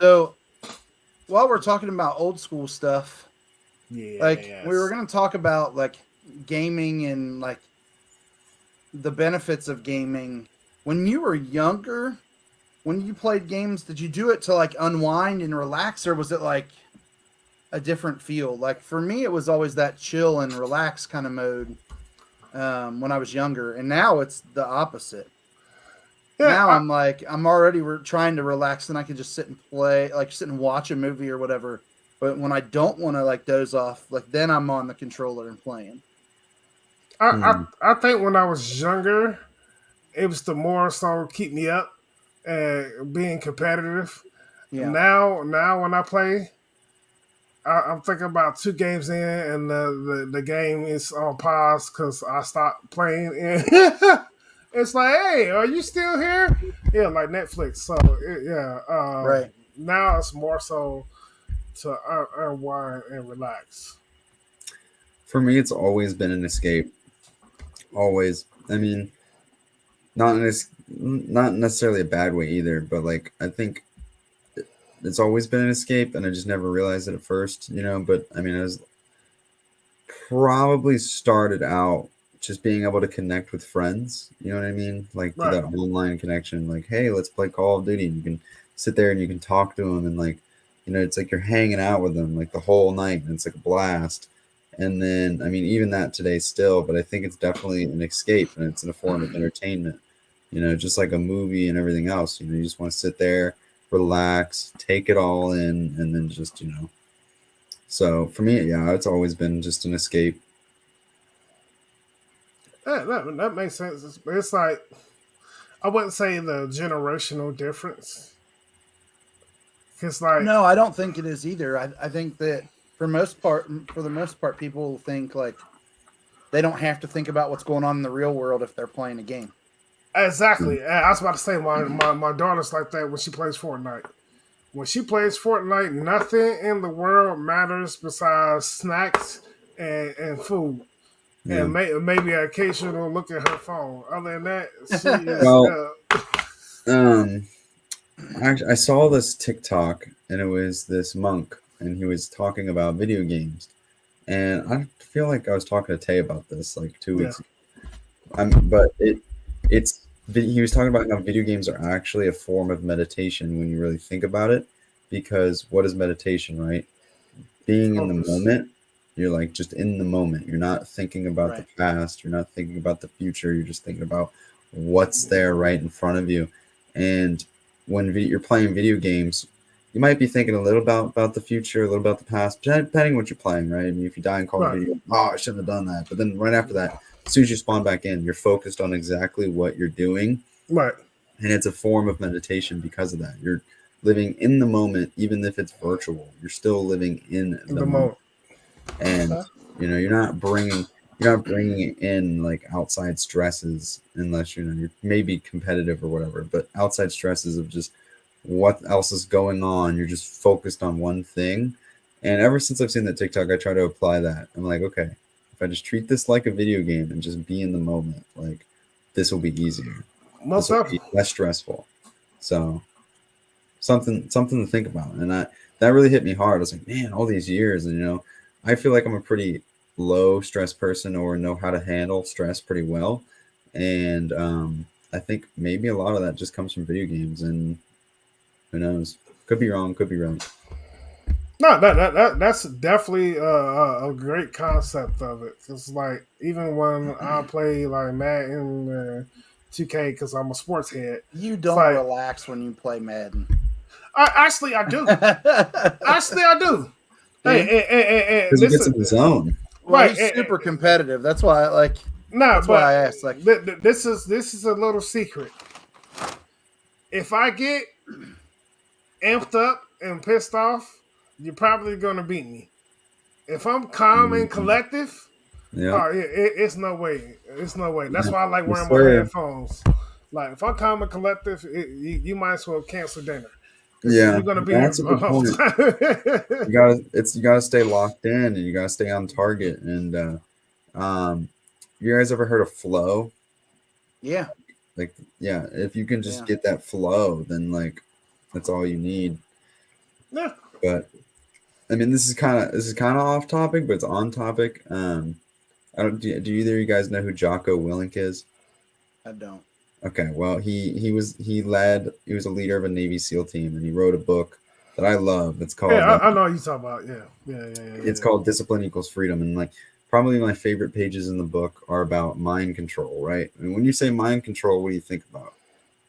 Speaker 2: So while we're talking about old school stuff, we were going to talk about like gaming and like the benefits of gaming. When you were younger, when you played games, did you do it to like unwind and relax, or was it like a different feel? Like for me, it was always that chill and relax kind of mode when I was younger, and now it's the opposite. Yeah, now I'm already trying to relax, and I can just sit and play, like sit and watch a movie or whatever. But when I don't want to like doze off, like then I'm on the controller and playing.
Speaker 4: I think when I was younger, it was the more so keep me up and being competitive. Yeah. Now when I play, I'm thinking about 2 games in, and the game is on pause because I stopped playing. And it's like, hey, are you still here? Yeah, like Netflix. So, right. Now it's more so to unwind and relax.
Speaker 3: For me, it's always been an escape. Always. I mean, not necessarily a bad way either, but like I think it's always been an escape, and I just never realized it at first, But I mean, I was probably started out just being able to connect with friends, you know what I mean? Like through that online connection, like, hey, let's play Call of Duty. And you can sit there and you can talk to them, and like, it's like you're hanging out with them like the whole night, and it's like a blast. And then, I mean, even that today still, but I think it's definitely an escape, and it's in a form of entertainment, just like a movie and everything else. You just want to sit there, relax, take it all in, and then just, So for me, it's always been just an escape.
Speaker 4: That makes sense. It's like, I wouldn't say the generational difference. It's like,
Speaker 2: no, I don't think it is either. I think that for the most part, people think like they don't have to think about what's going on in the real world if they're playing a game.
Speaker 4: Exactly. I was about to say my daughter's like that when she plays Fortnite. When she plays Fortnite, nothing in the world matters besides snacks and food. and
Speaker 3: Yeah.
Speaker 4: maybe an occasional look at her phone. Other than that, she is.
Speaker 3: Well, I saw this TikTok, and it was this monk, and he was talking about video games. And I feel like I was talking to Tay about this like 2 weeks ago. But he was talking about how video games are actually a form of meditation when you really think about it. Because what is meditation, right? Being in the
Speaker 4: Focus.
Speaker 3: moment. You're like just in the moment. You're not thinking about
Speaker 2: Right.
Speaker 3: the past. You're not thinking about the future. You're just thinking about what's there right in front of you. And when you're playing video games, you might be thinking a little about the future, a little about the past, depending on what you're playing, right? I mean, if you die in Call of
Speaker 4: Right.
Speaker 3: Duty, oh, I shouldn't have done that. But then right after that, as soon as you spawn back in, you're focused on exactly what you're doing.
Speaker 4: Right.
Speaker 3: And it's a form of meditation because of that. You're living in the moment, even if it's virtual. You're still living in the moment. And
Speaker 2: Okay.
Speaker 3: you're not bringing in like outside stresses unless you're maybe competitive or whatever, but outside stresses of just what else is going on. You're just focused on one thing. And ever since I've seen that TikTok, I try to apply that. I'm like, okay, if I just treat this like a video game and just be in the moment, like this will be easier.
Speaker 4: Most
Speaker 3: This will
Speaker 4: definitely.
Speaker 3: be less stressful. So something to think about. And that really hit me hard. I was like, man, all these years, and I feel like I'm a pretty low stress person, or know how to handle stress pretty well. And I think maybe a lot of that just comes from video games, and who knows? Could be wrong, could be right.
Speaker 4: No, that's definitely a great concept of it. It's like even when I play like Madden 2K, because I'm a sports head.
Speaker 2: You don't
Speaker 4: like-
Speaker 2: relax when you play Madden.
Speaker 4: Actually, I do. Actually, I do. Hey,
Speaker 3: Because he gets in the zone.
Speaker 2: Well,
Speaker 4: Right,
Speaker 2: he's super competitive. That's why, that's why I asked. Like,
Speaker 4: this is a little secret. If I get amped up and pissed off, you're probably gonna beat me. If I'm calm and collective,
Speaker 3: Yeah.
Speaker 4: it's no way. It's no way. That's why I like
Speaker 3: Yes,
Speaker 4: wearing my
Speaker 3: sir.
Speaker 4: headphones. Like if I'm calm and collective, you might as well cancel dinner.
Speaker 3: Yeah,
Speaker 4: You're gonna be
Speaker 3: that's a
Speaker 4: here
Speaker 3: good
Speaker 4: the whole
Speaker 3: point.
Speaker 4: time.
Speaker 3: You gotta stay locked in, and you gotta stay on target. And you guys ever heard of flow?
Speaker 2: yeah,
Speaker 3: Like, yeah, if you can just
Speaker 2: Yeah.
Speaker 3: get that flow, then like that's all you need.
Speaker 4: Yeah.
Speaker 3: But I mean, this is kind of off topic, but it's on topic. I don't. Do either of you guys know who Jocko Willink is?
Speaker 2: I don't.
Speaker 3: Okay, well, he was a leader of a Navy SEAL team, and he wrote a book that I love. It's called
Speaker 4: I know what you're talking about. Yeah.
Speaker 3: it's called Discipline Equals Freedom, and like probably my favorite pages in the book are about mind control, right? And when you say mind control, what do you think about?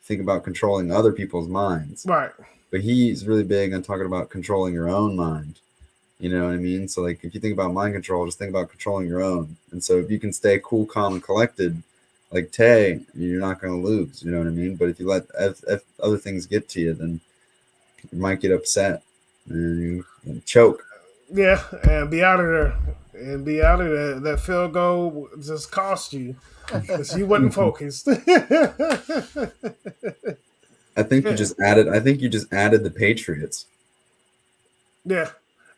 Speaker 3: Think about controlling other people's minds,
Speaker 4: Right.
Speaker 3: but he's really big on talking about controlling your own mind. You know what I mean? So like if you think about mind control, just think about controlling your own. And so if you can stay cool, calm, and collected, like Tay, you're not going to lose. You know what I mean? But if you let if other things get to you, then you might get upset and you choke.
Speaker 4: Yeah, and be out of there. And be out of there. That field goal just cost you because you wasn't focused.
Speaker 3: I think you just added the Patriots.
Speaker 4: Yeah.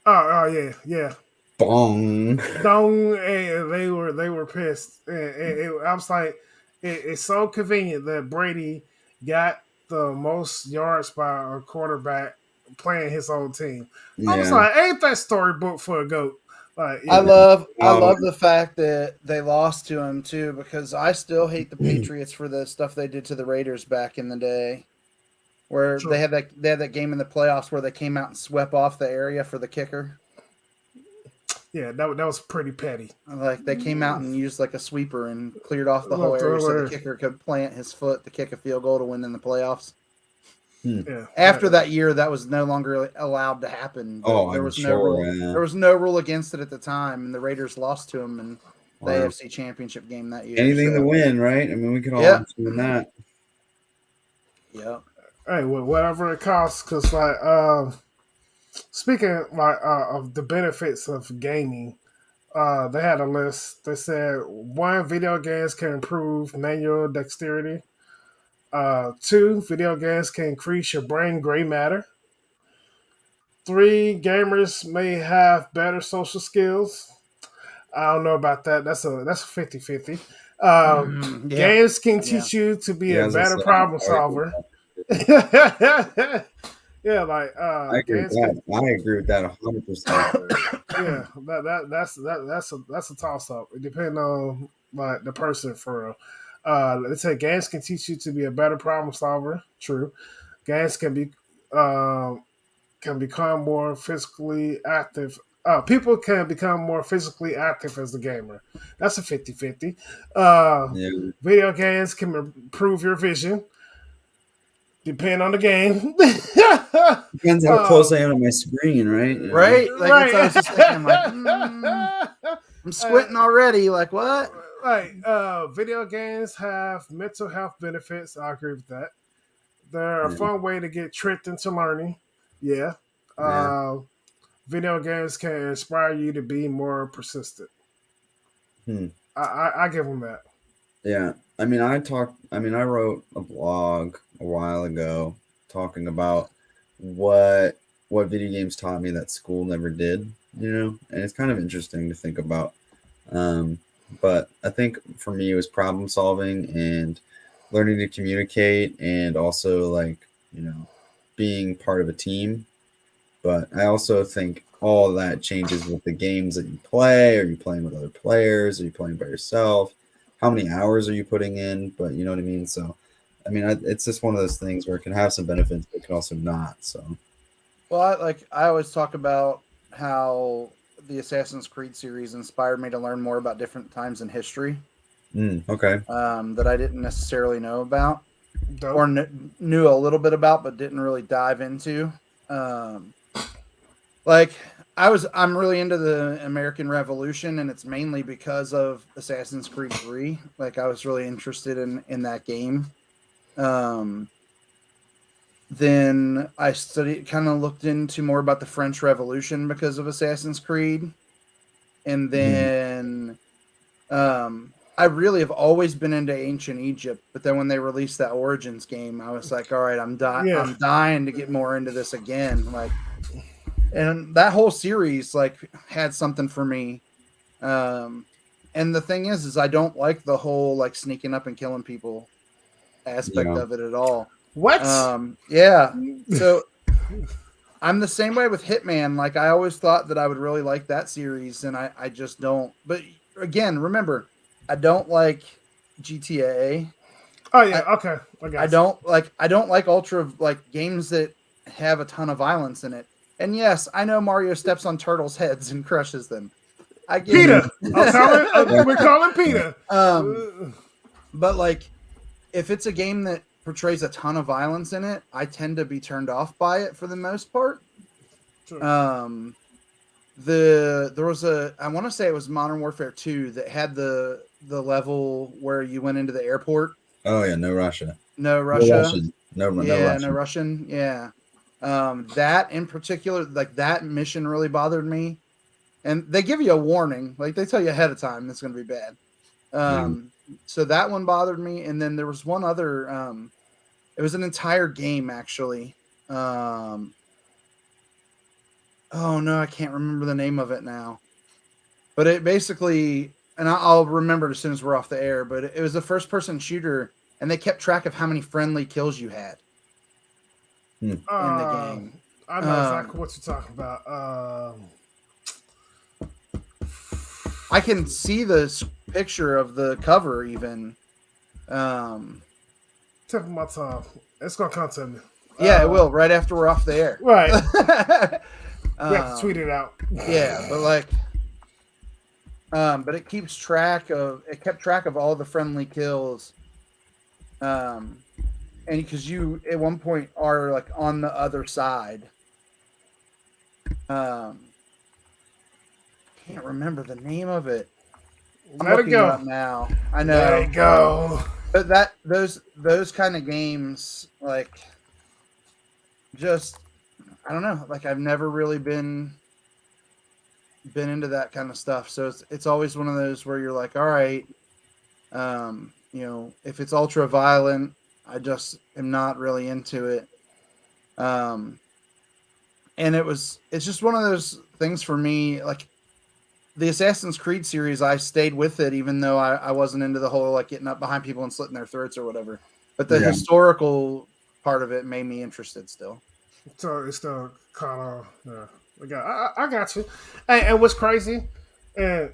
Speaker 4: Oh yeah.
Speaker 3: Bong.
Speaker 4: Don't. And they were pissed. And I was like, it's so convenient that Brady got the most yards by a quarterback playing his own team. I was like, ain't that storybook for a goat? Like,
Speaker 2: I love the fact that they lost to him too, because I still hate the Patriots for the stuff they did to the Raiders back in the day, where
Speaker 4: Sure.
Speaker 2: they had that game in the playoffs where they came out and swept off the area for the kicker.
Speaker 4: Yeah, that was pretty petty.
Speaker 2: Like they came out and used like a sweeper and cleared off the whole area so the kicker could plant his foot to kick a field goal to win in the playoffs.
Speaker 4: Yeah.
Speaker 2: After that year, that was no longer allowed to happen. There was no rule. There was no rule against it at the time, and the Raiders lost to him in the AFC Championship game that year.
Speaker 3: Anything to win, right? I mean, we could all win that.
Speaker 2: Yeah.
Speaker 4: Hey, well, whatever it costs, because like speaking like of the benefits of gaming, they had a list. They said 1, video games can improve manual dexterity. 2, video games can increase your brain gray matter. 3, gamers may have better social skills. I don't know about that. That's a 50-50.
Speaker 2: Yeah.
Speaker 4: Games can
Speaker 2: Yeah.
Speaker 4: teach you to be
Speaker 3: Yeah,
Speaker 4: a
Speaker 3: as I
Speaker 4: better
Speaker 3: said,
Speaker 4: problem
Speaker 3: I agree with
Speaker 4: solver.
Speaker 3: that.
Speaker 4: Yeah, like
Speaker 3: I agree with
Speaker 4: games can.
Speaker 3: that. I agree with that 100%.
Speaker 4: Yeah, that's a toss up. It depends on like the person for real. Let's say games can teach you to be a better problem solver. True, games um, can become more physically active. People can become more physically active as a gamer. That's a 50-50.
Speaker 3: Yeah.
Speaker 4: Video games can improve your vision, depending on the game.
Speaker 3: Depends how close I am to my screen, right? You know?
Speaker 2: Right? Like I was
Speaker 4: Right.
Speaker 2: just thinking, like, I'm squinting already. Like, what?
Speaker 4: Right. Video games have mental health benefits. I agree with that. They're a
Speaker 3: Yeah.
Speaker 4: fun way to get tricked into learning. Yeah.
Speaker 3: Yeah.
Speaker 4: Video games can inspire you to be more persistent.
Speaker 3: Hmm.
Speaker 4: I give them that.
Speaker 3: Yeah. I wrote a blog a while ago talking about what video games taught me that school never did, you know? And it's kind of interesting to think about. Um, but I think for me it was problem solving and learning to communicate and also like, you know, being part of a team. But I also think all of that changes with the games that you play. Are you playing with other players? Are you playing by yourself? How many hours are you putting in? But you know what I mean? So, it's just one of those things where it can have some benefits, but it can also not. So,
Speaker 2: Well, I always talk about how the Assassin's Creed series inspired me to learn more about different times in history
Speaker 3: okay.
Speaker 2: that I didn't necessarily know about or
Speaker 4: Dope.
Speaker 2: knew a little bit about, but didn't really dive into. Um, like I'm really into the American Revolution, and it's mainly because of Assassin's Creed 3. Like I was really interested in that game. Um, then I kind of looked into more about the French Revolution because of Assassin's Creed, and
Speaker 3: Mhm.
Speaker 2: then I really have always been into ancient Egypt. But then when they released that Origins game, I was like, all right,
Speaker 4: Yeah.
Speaker 2: I'm dying to get more into this again. Like, and that whole series like had something for me. Um, and the thing is I don't like the whole like sneaking up and killing people aspect
Speaker 3: Yeah.
Speaker 2: of it at all.
Speaker 4: What?
Speaker 2: Yeah. So I'm the same way with Hitman. Like I always thought that I would really like that series, and I just don't. But again, remember, I don't like GTA.
Speaker 4: Oh yeah.
Speaker 2: I,
Speaker 4: Okay. I got you.
Speaker 2: I don't like ultra like games that have a ton of violence in it. And yes, I know Mario steps on turtles' heads and crushes them. I get it.
Speaker 4: Peter. I'm calling.
Speaker 3: Yeah.
Speaker 4: We're calling Peter.
Speaker 2: But like if it's a game that portrays a ton of violence in it, I tend to be turned off by it for the most part.
Speaker 4: True.
Speaker 2: There was I want to say it was Modern Warfare 2 that had the level where you went into the airport.
Speaker 3: Oh yeah. No Russia.
Speaker 2: No
Speaker 3: No
Speaker 2: Russia.
Speaker 3: Russian. No
Speaker 2: Yeah, no
Speaker 3: Russian.
Speaker 2: Russian. Yeah. That in particular, like that mission really bothered me. And they give you a warning, like they tell you ahead of time that's going to be bad.
Speaker 3: Yeah.
Speaker 2: So that one bothered me, and then there was one other. It was an entire game actually. Oh no, I can't remember the name of it now. But it basically, and I'll remember it as soon as we're off the air. But it was a first-person shooter, and they kept track of how many friendly kills you had
Speaker 3: Hmm.
Speaker 2: in the game.
Speaker 4: I know exactly what you're talking about.
Speaker 2: I can see the picture of the cover even.
Speaker 4: Tip of my tongue. It's gonna come to me.
Speaker 2: Yeah, it will right after we're off the air.
Speaker 4: Right. We have to tweet it out.
Speaker 2: Yeah, but like, but it kept track of all the friendly kills. And because you at one point are like on the other side. Can't remember the name of it. I'm
Speaker 4: Let it
Speaker 2: looking
Speaker 4: go.
Speaker 2: up now. I know.
Speaker 4: Let it go.
Speaker 2: But those kind of games, like, just I don't know. Like I've never really been into that kind of stuff. So it's always one of those where you're like, all right, if it's ultra violent, I just am not really into it. And it's just one of those things for me. Like the Assassin's Creed series, I stayed with it, even though I wasn't into the whole like getting up behind people and slitting their throats or whatever. But the historical part of it made me interested still.
Speaker 4: So it's still kind of I got you. And what's crazy, and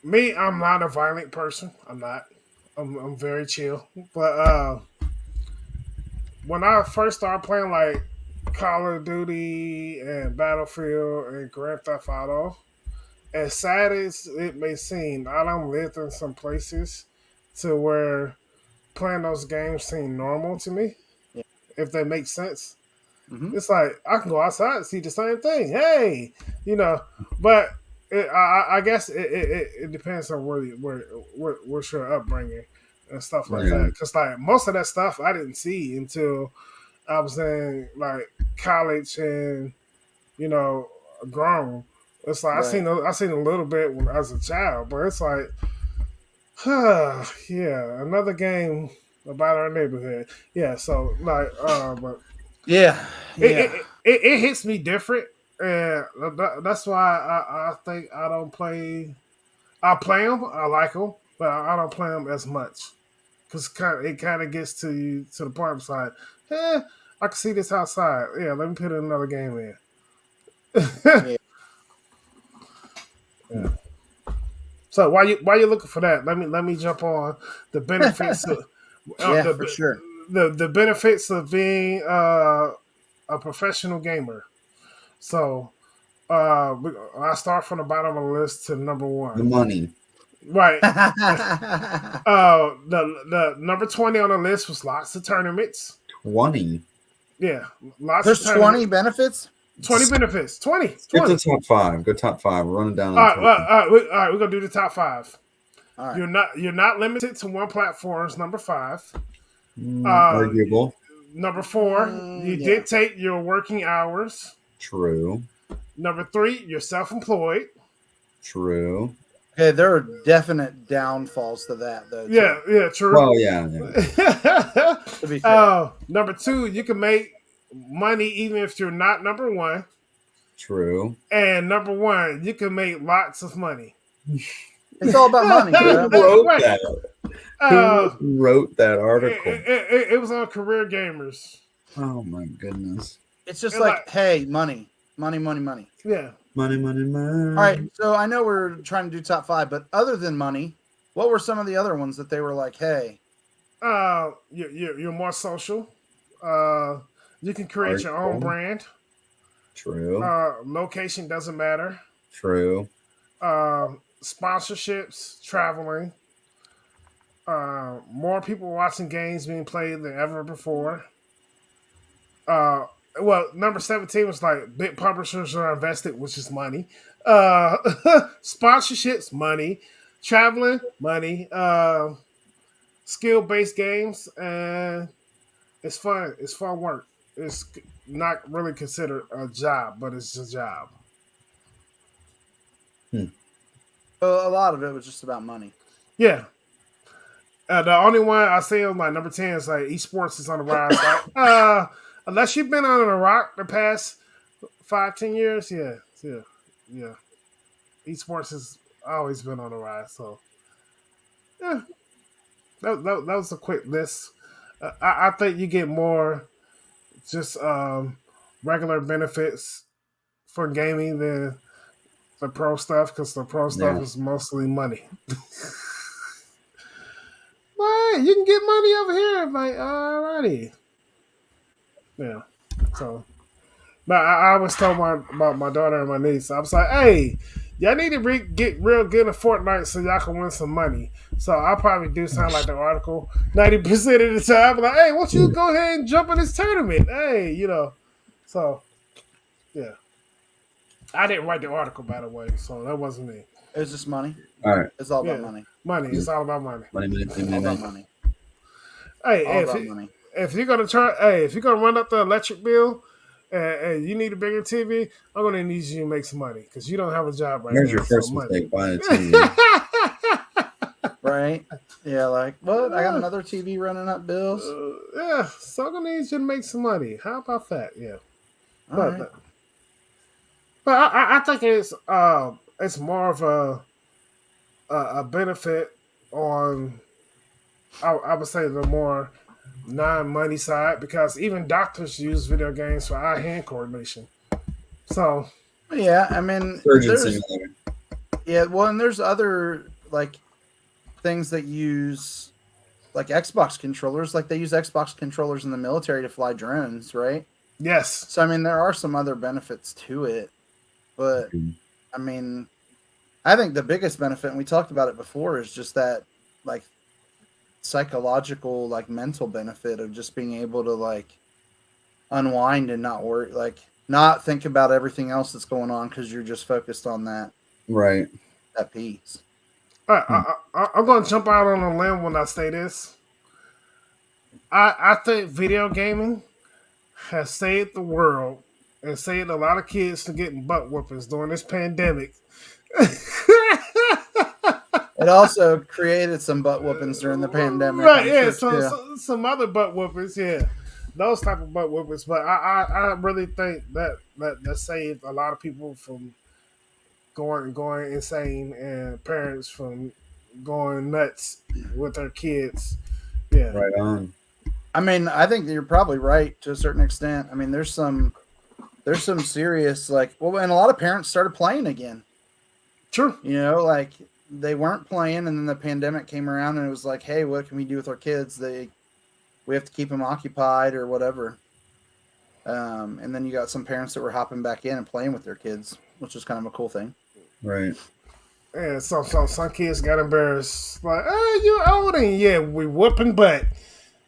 Speaker 4: me, I'm not a violent person. I'm not. I'm very chill. But when I first started playing like Call of Duty and Battlefield and Grand Theft Auto, as sad as it may seem, I done lived in some places to where playing those games seem normal to me.
Speaker 2: Yeah.
Speaker 4: If they make sense.
Speaker 2: Mm-hmm.
Speaker 4: It's like I can go outside and see the same thing. Hey, but I guess it depends on where's your upbringing and stuff like that. Because like most of that stuff I didn't see until I was in like college and grown. It's like I seen a little bit when I was a child, but it's like, yeah, another game about our neighborhood. Yeah, so like, but.
Speaker 2: Yeah.
Speaker 4: It hits me different, and that's why I think I don't play. I play them, I like them, but I don't play them as much because it kind of gets to you to the point side. I can see this outside. Yeah, let me put another game in. Yeah. So while you looking for that, let me jump on the benefits of
Speaker 2: for sure.
Speaker 4: The benefits of being a professional gamer. So I start from the bottom of the list to number one.
Speaker 3: The money.
Speaker 4: Right. The number 20 on the list was lots of tournaments.
Speaker 3: 20?
Speaker 4: Yeah. Lots
Speaker 2: There's
Speaker 4: of
Speaker 2: 20 benefits?
Speaker 4: 20 benefits. 20.
Speaker 3: Get the top five. Go top five. We're running down.
Speaker 4: All right, we're gonna do the top five.
Speaker 2: All right.
Speaker 4: You're not limited to one platform. It's number 5.
Speaker 3: Arguable.
Speaker 4: Number 4, you dictate your working hours.
Speaker 3: True.
Speaker 4: Number 3, you're self-employed.
Speaker 3: True.
Speaker 2: Okay, there are definite downfalls to that, though.
Speaker 4: Yeah, true.
Speaker 3: Well, yeah.
Speaker 2: To be fair.
Speaker 4: Number 2, you can make money even if you're not number 1.
Speaker 3: True.
Speaker 4: And number 1, you can make lots of money.
Speaker 2: It's all about money.
Speaker 3: Who wrote that? Who wrote that article?
Speaker 4: It was on Career Gamers.
Speaker 3: Oh my goodness!
Speaker 2: It's just like, hey, money.
Speaker 4: Yeah,
Speaker 3: money.
Speaker 2: All right, so I know we're trying to do top 5, but other than money, what were some of the other ones that they were like, hey?
Speaker 4: You're more social. You can create your own brand.
Speaker 3: True.
Speaker 4: Location doesn't matter.
Speaker 3: True.
Speaker 4: Sponsorships, traveling. More people watching games being played than ever before. Well, number 17 was like big publishers are invested, which is money. Sponsorships, money. Traveling, money. Skill-based games, and it's fun. It's fun work. It's not really considered a job, but it's a job.
Speaker 2: A lot of it was just about money.
Speaker 4: Yeah. The only one I see on my number 10 is like esports is on the rise. Like, unless you've been on a rock the past 5-10 years, yeah. Esports has always been on the rise. So, yeah, that was a quick list. I think you get more just regular benefits for gaming than the pro stuff because the pro stuff is mostly money. But you can get money over here. Like, alrighty. Yeah. So, but I always told my daughter and my niece, I was like, hey, y'all need to get real good in Fortnite so y'all can win some money. So I'll probably do something like the article 90% of the time. Like, hey, why don't you go ahead and jump in this tournament? Hey, So, yeah. I didn't write the article, by the way, so that wasn't me.
Speaker 2: It was just money.
Speaker 3: All right.
Speaker 2: It's all about money.
Speaker 4: Money. It's all about money.
Speaker 2: All about money.
Speaker 4: Hey,
Speaker 2: money.
Speaker 4: If you're gonna run up the electric bill and you need a bigger TV, I'm gonna need you to make some money because you don't have a job right now.
Speaker 3: Here's your first mistake buying a TV.
Speaker 2: Right? Yeah, like, what? I got another TV running up bills?
Speaker 4: Yeah, so I'm gonna need you to make some money. How about that? Yeah. But I think it's it's more of a benefit on, I would say, the more non-money side, because even doctors use video games for eye-hand coordination. So
Speaker 2: Yeah, I mean,
Speaker 3: Surgeon
Speaker 2: there's
Speaker 3: Simulator.
Speaker 2: yeah, well, and there's other like things that use like Xbox controllers. Like they use Xbox controllers in the military to fly drones, right?
Speaker 4: yes,
Speaker 2: So I mean, there are some other benefits to it, but
Speaker 3: Mhm.
Speaker 2: I mean, I think the biggest benefit, and we talked about it before, is just that like psychological, like mental benefit of just being able to like unwind and not worry, like not think about everything else that's going on because you're just focused on
Speaker 3: Right.
Speaker 2: that piece.
Speaker 4: I'm going to jump out on a limb when I say this. I think video gaming has saved the world and saved a lot of kids from getting butt whoopings during this pandemic.
Speaker 2: It also created some butt whoopings during the pandemic.
Speaker 4: Right?
Speaker 2: I'm
Speaker 4: Yeah,
Speaker 2: sure, too.
Speaker 4: some other butt whoopings. Yeah, those type of butt whoopings. But I really think that saved a lot of people from going insane, and parents from going nuts with their kids. Yeah,
Speaker 3: Right on.
Speaker 2: I mean, I think that you're probably right to a certain extent. I mean, there's some serious like, well, and a lot of parents started playing again.
Speaker 4: true.
Speaker 2: You know, like they weren't playing, and then the pandemic came around, and it was like, hey, what can we do with our kids? We have to keep them occupied or whatever. And then you got some parents that were hopping back in and playing with their kids, which is kind of a cool thing.
Speaker 3: Right.
Speaker 4: And some kids got embarrassed. Like, oh, you old, and yeah, we whooping butt.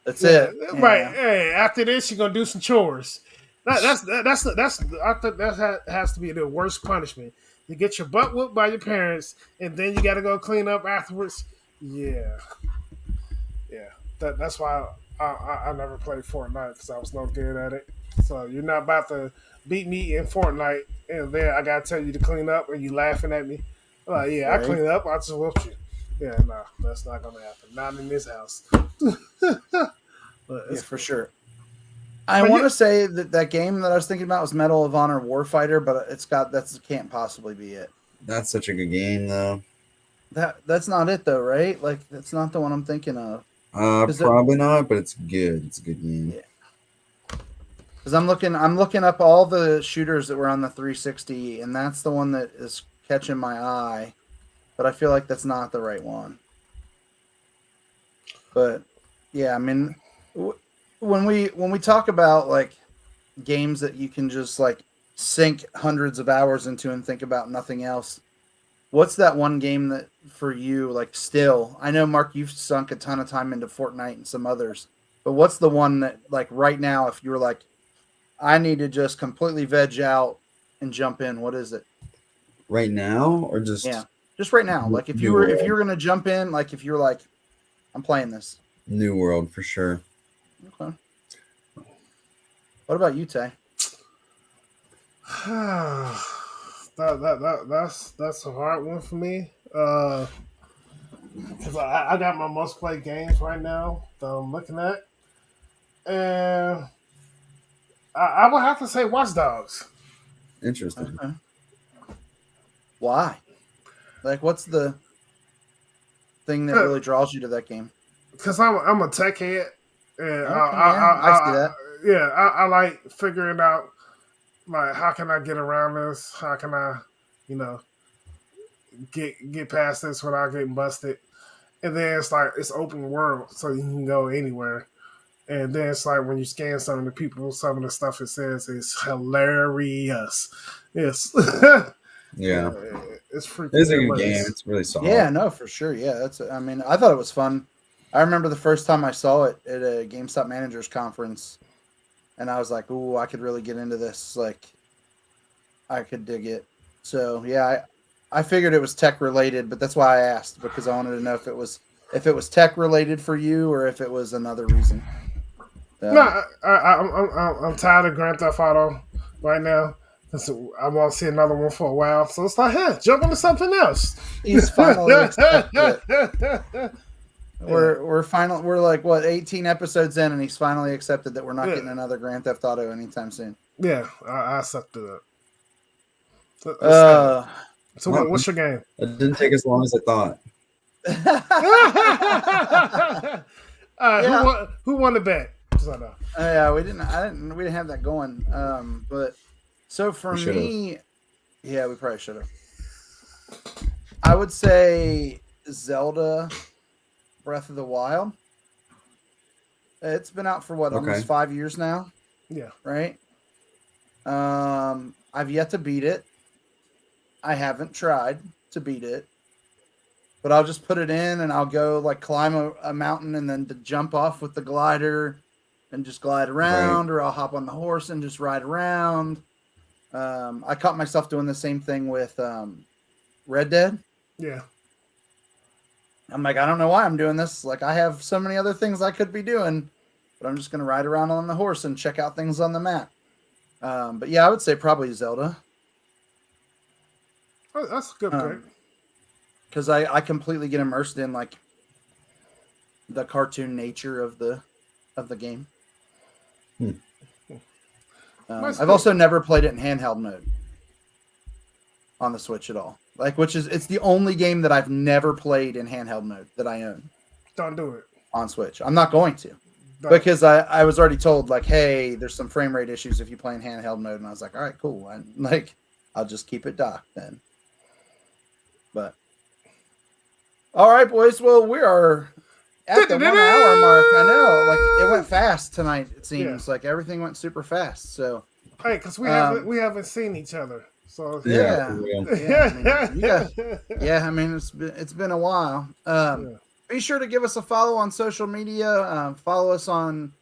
Speaker 2: That's
Speaker 4: Yeah,
Speaker 2: it.
Speaker 4: right.
Speaker 2: Yeah.
Speaker 4: Hey, after this, you're gonna do some chores. That's I think that has to be the worst punishment. You get your butt whooped by your parents, and then you got to go clean up afterwards. Yeah. That's why I never played Fortnite, because I was no good at it. So you're not about to beat me in Fortnite, and then I gotta tell you to clean up, and you laughing at me. Like, yeah, I
Speaker 2: Right.
Speaker 4: clean up. I just whooped you. Yeah, no, that's not gonna happen. Not in this house. But
Speaker 2: Yeah,
Speaker 4: it's
Speaker 2: for sure. I
Speaker 4: But
Speaker 2: want
Speaker 4: yeah-
Speaker 2: to say that game that I was thinking about was Medal of Honor Warfighter, but that can't possibly be it.
Speaker 3: That's such a good game, though.
Speaker 2: That's not it though, right? Like that's not the one I'm thinking of. Is it-
Speaker 3: Probably not, but it's good. It's a good game.
Speaker 2: Yeah. Because I'm looking up all the shooters that were on the 360, and that's the one that is catching my eye. But I feel like that's not the right one. But yeah, I mean, when we talk about like games that you can just like sink hundreds of hours into and think about nothing else, what's that one game that for you like still? I know Mark, you've sunk a ton of time into Fortnite and some others, but what's the one that like right now, if you were like, I need to just completely veg out and jump in, what is it?
Speaker 3: Right now, or just
Speaker 2: Just right now. Like if you
Speaker 3: New
Speaker 2: were
Speaker 3: World.
Speaker 2: gonna jump in, like if you're like, I'm playing this.
Speaker 3: New World for sure.
Speaker 2: Okay. What about you, Tay?
Speaker 4: that's a hard one for me. Because I got my most played games right now that I'm looking at, and I would have to say Watch Dogs.
Speaker 3: Interesting.
Speaker 2: Okay. Why? Like, what's the thing that really draws you to that game?
Speaker 4: Because I'm a tech head, and
Speaker 2: Okay, I see that.
Speaker 4: Yeah, I like figuring out like how can I get around this? How can I, get past this without getting busted? And then it's like it's open world, so you can go anywhere. And then it's like when you scan some of the people, some of the stuff it says is hilarious. Yes.
Speaker 3: Yeah.
Speaker 4: It's freaking
Speaker 3: It's a good
Speaker 4: hilarious.
Speaker 3: game. It's really solid.
Speaker 2: Yeah, no, for sure. Yeah, I mean, I thought it was fun. I remember the first time I saw it at a GameStop Managers Conference, and I was like, "Ooh, I could really get into this. Like, I could dig it." So yeah, I figured it was tech related, but that's why I asked, because I wanted to know if it was tech related for you or if it was another reason.
Speaker 4: No, I'm tired of Grand Theft Auto right now. I want to see another one for a while, so it's like, hey, jump into something else.
Speaker 2: He's finally accepted it. We're like what 18 episodes in, and he's finally accepted that we're not getting another Grand Theft Auto anytime soon.
Speaker 4: Yeah, I accepted it. So
Speaker 3: Wow.
Speaker 4: what's your game?
Speaker 3: It didn't take as long as I thought.
Speaker 4: Who won the bet? Just I know.
Speaker 2: Yeah, we didn't have that going. But so for
Speaker 3: We should've.
Speaker 2: me, yeah, we probably should have. I would say Zelda Breath of the Wild. It's been out for what, almost 5 years now,
Speaker 4: Yeah.
Speaker 2: right? I've yet to beat it. I haven't tried to beat it, but I'll just put it in and I'll go like climb a mountain and then to jump off with the glider and just glide around, or I'll hop on the horse and just ride around. I caught myself doing the same thing with Red Dead.
Speaker 4: Yeah.
Speaker 2: I'm like, I don't know why I'm doing this. Like, I have so many other things I could be doing, but I'm just going to ride around on the horse and check out things on the map. But yeah, I would say probably Zelda.
Speaker 4: Oh, that's a good pick.
Speaker 2: Because I completely get immersed in like the cartoon nature of the game. I've also never played it in handheld mode on the Switch at all. Like, it's the only game that I've never played in handheld mode that I own.
Speaker 4: Don't do it
Speaker 2: on Switch. I'm not going to, because I was already told like, hey, there's some frame rate issues if you play in handheld mode, and I was like, all right, cool. I'll just keep it docked then. But all right, boys. Well, we are at the 1 hour mark. I know, like it went fast tonight. It seems like everything went super fast. So
Speaker 4: hey, because we haven't seen each other. So
Speaker 2: yeah. I mean, it's been a while. Be sure to give us a follow on social media. Follow us on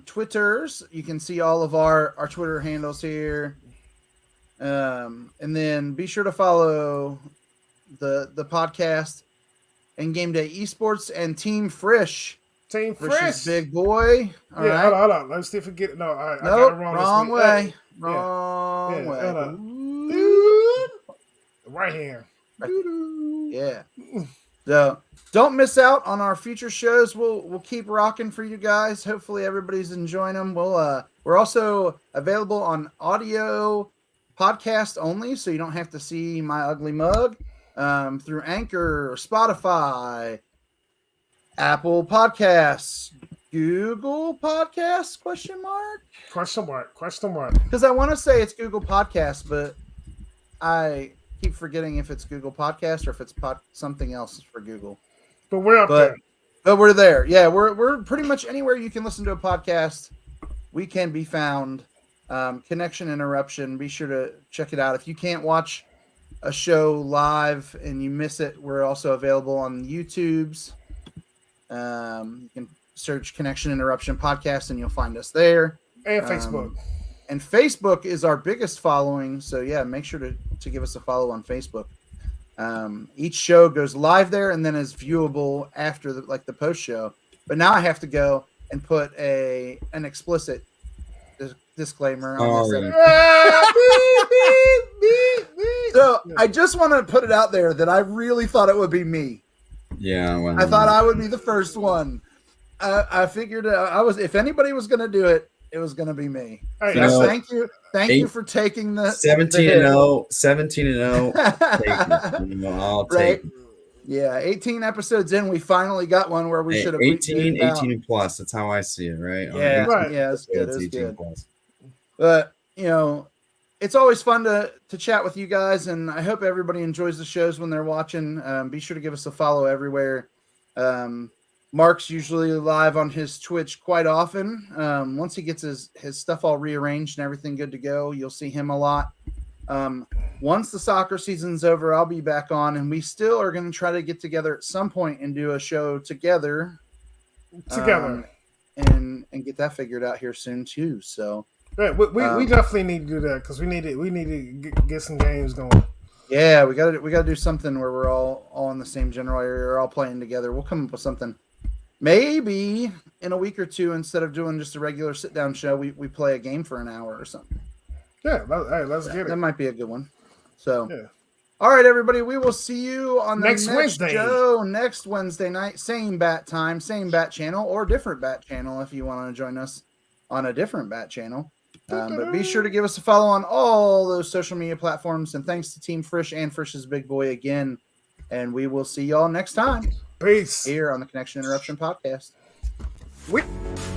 Speaker 2: Twitters. You can see all of our Twitter handles here. And then be sure to follow the podcast and Game Day Esports and Team Frisch.
Speaker 4: Team Frisch,
Speaker 2: big boy. All right.
Speaker 4: Hold on. Let's see if we get it. No, I got it
Speaker 2: wrong way.
Speaker 4: Hey.
Speaker 2: Wrong way.
Speaker 4: Hold on. Right here.
Speaker 2: Yeah. So don't miss out on our future shows. We'll keep rocking for you guys. Hopefully everybody's enjoying them. We're also available on audio podcast only, so you don't have to see my ugly mug, through Anchor, Spotify, Apple Podcasts, Google Podcasts, question mark? Because I want to say it's Google Podcasts, but I keep forgetting if it's Google Podcast or if it's something else for Google.
Speaker 4: But we're up there.
Speaker 2: But we're there. Yeah, we're pretty much anywhere you can listen to a podcast. We can be found. Connection Interruption. Be sure to check it out. If you can't watch a show live and you miss it, we're also available on YouTube's. You can search Connection Interruption Podcast and you'll find us there.
Speaker 4: And Facebook.
Speaker 2: And Facebook is our biggest following. So yeah, make sure to give us a follow on Facebook. Each show goes live there and then is viewable after the post show. But now I have to go and put an explicit disclaimer on this. So I just want to put it out there that I really thought it would be me.
Speaker 3: Yeah,
Speaker 2: I thought I would be the first one. I figured if anybody was going to do it, it was going to be me.
Speaker 4: Hey,
Speaker 2: so thank you for taking the
Speaker 3: 17-0. I'll take it.
Speaker 2: Yeah, 18 episodes in, we finally got one where we should have
Speaker 3: 18 plus. That's how I see it, right?
Speaker 2: Yeah,
Speaker 4: right.
Speaker 2: Yeah, it's good.
Speaker 3: It's
Speaker 2: It's
Speaker 3: 18
Speaker 2: good.
Speaker 3: plus.
Speaker 2: But it's always fun to chat with you guys, and I hope everybody enjoys the shows when they're watching. Be sure to give us a follow everywhere. Mark's usually live on his Twitch quite often. Once he gets his stuff all rearranged and everything good to go, you'll see him a lot. Once the soccer season's over, I'll be back on, and we still are going to try to get together at some point and do a show together. And get that figured out here soon too. So
Speaker 4: yeah, we definitely need to do that because we need to get some games going.
Speaker 2: Yeah, we got to do something where we're all in the same general area, or all playing together. We'll come up with something. Maybe in a week or two, instead of doing just a regular sit down show, we play a game for an hour or something.
Speaker 4: Yeah, let's get it.
Speaker 2: That might be a good one. So,
Speaker 4: yeah.
Speaker 2: All right, everybody, we will see you on the next
Speaker 4: Wednesday
Speaker 2: show next Wednesday night. Same bat time, same bat channel, or different bat channel if you want to join us on a different bat channel. But be sure to give us a follow on all those social media platforms. And thanks to Team Frisch and Frisch's Big Boy again. And we will see y'all next time
Speaker 4: Peace.
Speaker 2: here on the Connection Interruption podcast.
Speaker 4: We-